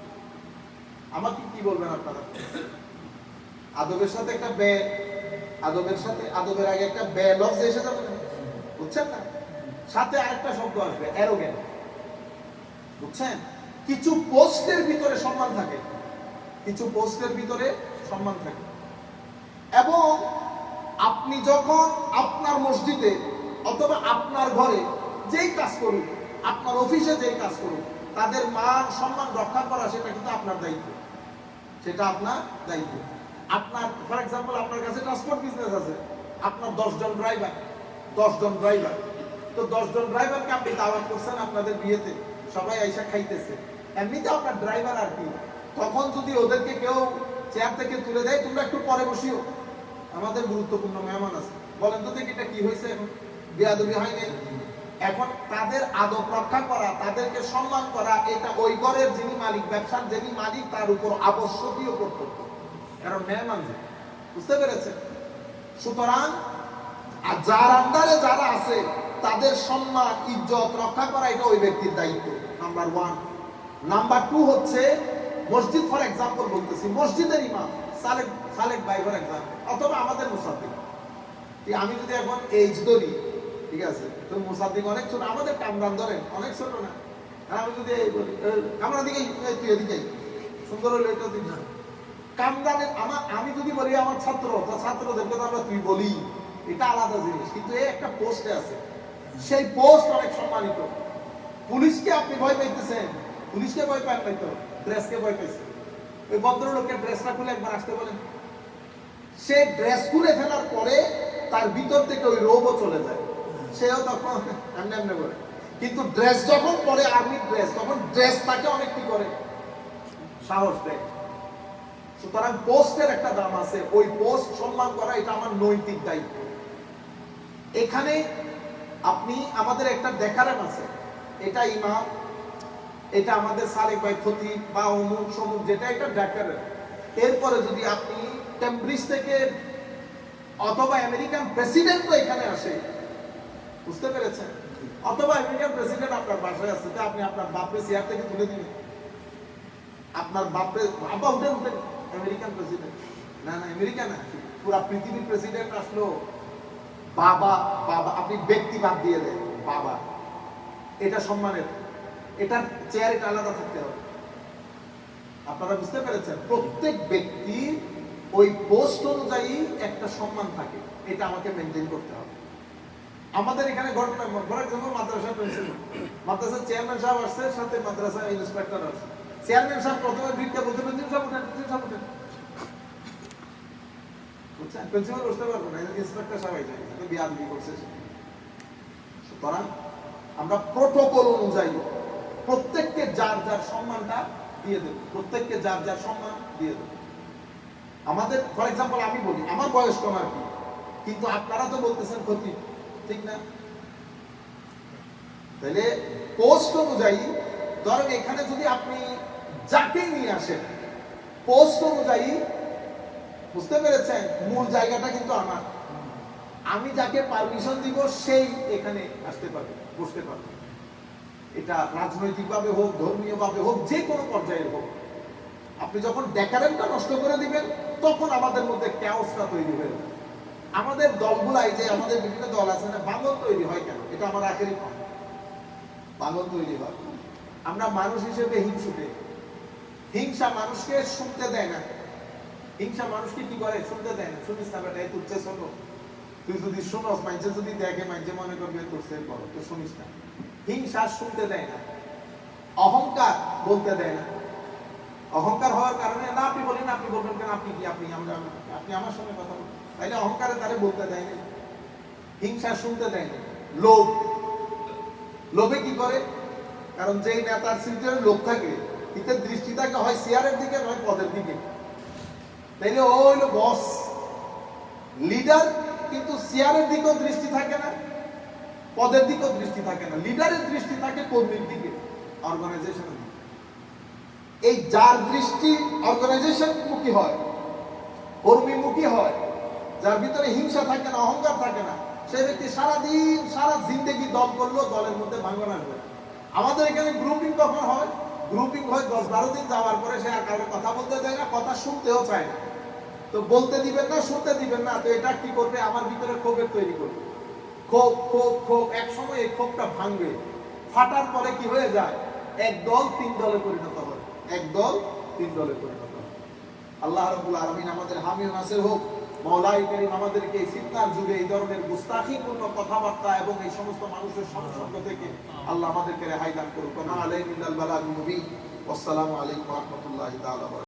আমাকে কি বলবেন আপনারা? আদবের সাথে একটা বে, আদবের সাথে আদবের আগে একটা বে লফজ এসে যাবে না, বুঝছেন না? সাথে আরেকটা শব্দ আসবে অ্যারোগেন্ট, বুঝছেন? কিছু পোস্টের ভিতরে সম্মান থাকে, কিছু পোস্টের ভিতরে সম্মান থাকে। এবং আপনি যখন আপনার মসজিদে অথবা আপনার ঘরে যেই কাজ করুন, আপনার অফিসে যেই কাজ করুন, তাদের মান সম্মান রক্ষা করা সেটা কিন্তু আপনার দায়িত্ব, সেটা আপনার দায়িত্ব। আপনার ফর এক্সাম্পল আপনার কাছে ট্রান্সপোর্ট বিজনেস আছে, আপনার 10 জন ড্রাইভার, 10 জন ড্রাইভার, তো 10 জন ড্রাইভারকে আপনি দাওয়াত করছেন আপনাদের বিয়েতে, সবাই আইসা খাইতেছে, এমনিতে আপনার ড্রাইভার আর কি। তখন যদি ওদেরকে কেউ চেয়ার থেকে তুলে দেয়, তোমরা একটু পরে বসিও, আমাদের গুরুত্বপূর্ণ মেহমান আছে, বলেন তো দেখি এটা কি হয়েছে, এখন বেয়াদবি হয়নি? এখন তাদের আদব রক্ষা করা, তাদেরকে সম্মান করা, এটা ওই ঘরের যিনি মালিক, ব্যবসার যিনি মালিক, তার উপর আবশ্যকীয় কর্তব্য, কারণ মেহমান, বুঝতে পেরেছেন? সুতরাং যার আন্ডারে যারা আছে তাদের সম্মান ইজ্জত রক্ষা করা এটা ওই ব্যক্তির দায়িত্ব, নাম্বার 1। নাম্বার 2 হচ্ছে মসজিদ, ফর এক্সাম্পল বলতেছি, মসজিদের ইমাম সালেক ভাই ফর এক্সাম্পল, অথবা আমাদের মুসাদ্দিক। আমি যদি এখন এইজ ধরি, ঠিক আছে, তো মুসাদ্দিক অনেক ছোট, আমাদের কামরান ধরেন অনেক ছোট না, আর আমি যদি এই বলি কামরান দিকে, তুই এদিকে সুন্দর হলে এটা দিন না, কামরানের আমি যদি বলি আমার ছাত্র, তো ছাত্রদেরকে তো আমরা তুই বলি, এটা আলাদা জিনিস, কিন্তু এই একটা পোস্টে আছে, সেই পোস্ট অনেক সম্মানিত। পুলিশকে আপনি ভয় পাইতেছেন, পুলিশকে ভয় পান নাই তো, ড্রেসকে ভয় পাইছে। ওই ভদ্রলোকের ড্রেসটা খুলে একবার আসতে বলেন, সে ড্রেস খুলে ফেলার পরে তার ভিতর থেকে ওই রোগও চলে যায়, সেও তখন এমনি এমনি বলে। কিন্তু ড্রেস যখন পরে আর্মির ড্রেস, তখন ড্রেস তাকে অনেক কি করে, সাহস দেয়। সুতরাং পোস্টের একটা দাম আছে, ওই পোস্ট সম্মান করা এটা আমার নৈতিক দায়িত্ব। এখানে আপনি আমাদের একটা দেখারেন আছে, এটা ইমাম, এটা আমাদের সালেক ভাই খতিব বা অমুক সমুক, যেটা এটা দেখারেন। এরপরে যদি আপনি ক্যামব্রিজ থেকে অথবা আমেরিকান প্রেসিডেন্টও এখানে আসে, বুঝতে পেরেছেন? অথবা আমেরিকান প্রেসিডেন্ট আপনার বাসায় আসছে, আপনি আপনার বাপরে চেয়ার থেকে তুলে দিবেন, আপনার বাপরে বাবা উঠে উঠেন, আমেরিকান প্রেসিডেন্ট না, না আমেরিকা না, পুরা পৃথিবীর প্রেসিডেন্ট আসলো, বাবা বাবা, আপনি ব্যক্তি বাদ দিয়ে দেন, বাবা, এটা সম্মানের, এটার চেয়ার এটা আলাদা থাকতে হবে। আপনারা বুঝতে পেরেছেন? প্রত্যেক ব্যক্তি ওই পোস্ট অনুযায়ী একটা সম্মান থাকে, এটা আমাকে মেনটেন করতে হবে। আমাদের এখানে ঘটনা, ফর এক্সাম্পল মাদ্রাসা প্রিন্সিপাল, মাদ্রাসার চেয়ারম্যান সাহেব আসছে, সাথে মাদ্রাসা ইন্সপেক্টর আসছে। চেয়ারম্যান সাহেব প্রথমে ভিড়টা বলতে প্রিন্সিপাল সাহেব উঠেন, প্রিন্সিপাল সাহেব উঠেন, বুঝছেন? প্রিন্সিপাল বসতে পারবো না, ইন্সপেক্টর সাহেব যায়, বিয়াদবি করছে। সুতরাং আমরা প্রোটোকল অনুযায়ী প্রত্যেককে যার যার সম্মানটা দিয়ে দেব, প্রত্যেককে যার যার সম্মান দিয়ে দেব। আমাদের ফর এক্সাম্পল আমি বলি, আমার বয়স কম আর কি, কিন্তু আপনারা তো বলতেছেন খতিব, ঠিক না? তাহলে পোস্ট অনুযায়ী ধরেন এখানে যদি আপনি যাকে নিয়ে আসেন পোস্ট অনুযায়ী, বুঝতে পেরেছেন, মূল জায়গাটা কিন্তু আমার, আমি যাকে পারমিশন দিব সেই এখানে আসতে পারবে, বসতে পারবে। এটা রাজনৈতিক ভাবে হোক, ধর্মীয় ভাবে হোক, যে কোনো পর্যায়ে হোক। আপনি যখন ডেকারেন্টটা নষ্ট করে দিবেন তখন আমাদের মধ্যে ক্যাওসটা তৈরি হয়ে যাবে। আমাদের দলগুলাই, যে আমাদের বিভিন্ন দল আছে না, ভাঙন তৈরি হয় কেন? এটা আমার আখেরি পয়েন্ট। ভাঙন তৈরি হয় আমরা মানুষ হিসেবে হিংসুটে। হিংসা মানুষকে শুনতে দেয় না। হিংসা মানুষকে কি করে? শুনতে দেয় না। শুনিস না বেটা, তুই শোনো, তুই যদি শুনস, মাইনছে যদি দেখে, মাইনছে মনে করবে তোর সেল বড়, তুই শুনিস না। হিংসা শুনতে দেয় না। অহংকার বলতে দেয় না। অহংকার হওয়ার কারণে, না আপনি বলেন, আপনি বলবেন কেন, আপনি কি, আপনি আপনি আমার সঙ্গে কথা বলেন, তাইলে অহংকারে তারে বলতে দেয় না। হিংসা শুনতে দেয় না। লোভ, লোভে কি করে? কারণ যেই নেতার সিটের লোভ থাকে, এতে দৃষ্টি থাকে হয় চেয়ারের দিকে নয় পদের দিকে। তাইলে ও হইলো বস, লিডার, কিন্তু চেয়ারের দিকেও দৃষ্টি থাকে না, পদের দিকেও দৃষ্টি থাকে না। লিডারের দৃষ্টি থাকে কর্মীর দিকে, অর্গানাইজেশনের দিকে। এই যার দৃষ্টি অর্গানাইজেশন মুখী হয়, কর্মীমুখী হয়, যার ভিতরে হিংসা থাকে না, অহংকার থাকে না, সেই ব্যক্তি সারাদিন সারা জিন্দেগি দল করলো, দলের মধ্যে ভাঙন আসবে। আমাদের এখানে গ্রুপিং কখন হয়? গ্রুপিং হয় 10-12 দিন যাওয়ার পরে সে আর কারোর কথা বলতে চায় না, কথা শুনতেও চায় না। তো বলতে দিবেন না, শুনতে দিবেন না, তো এটা কি করবে? আমার ভিতরে ক্ষোভের তৈরি করবে। ক্ষোভ ক্ষোভ ক্ষোভ, এক সময় এই ক্ষোভটা ভাঙবে। ফাটার পরে কি হয়ে যায়? এক দল 3 দলে পরিণত হয়, এক দল 3 দলে পরিণত হয়। আল্লাহ রাব্বুল আলামিন আমাদের হামি ও নাসির হোক। মাওলাই কারীম আমাদেরকে এই ফিতনার যুগে এই ধরনের গুস্তাখিপূর্ণ কথাবার্তা এবং এই সমস্ত মানুষের সংসর্গ থেকে আল্লাহ আমাদেরকে রেহাই দান করুন। আলাইকুম মিনাল বালাগিল মুবিন। আসসালামু আলাইকুম ওয়া রাহমাতুল্লাহি তাআলা।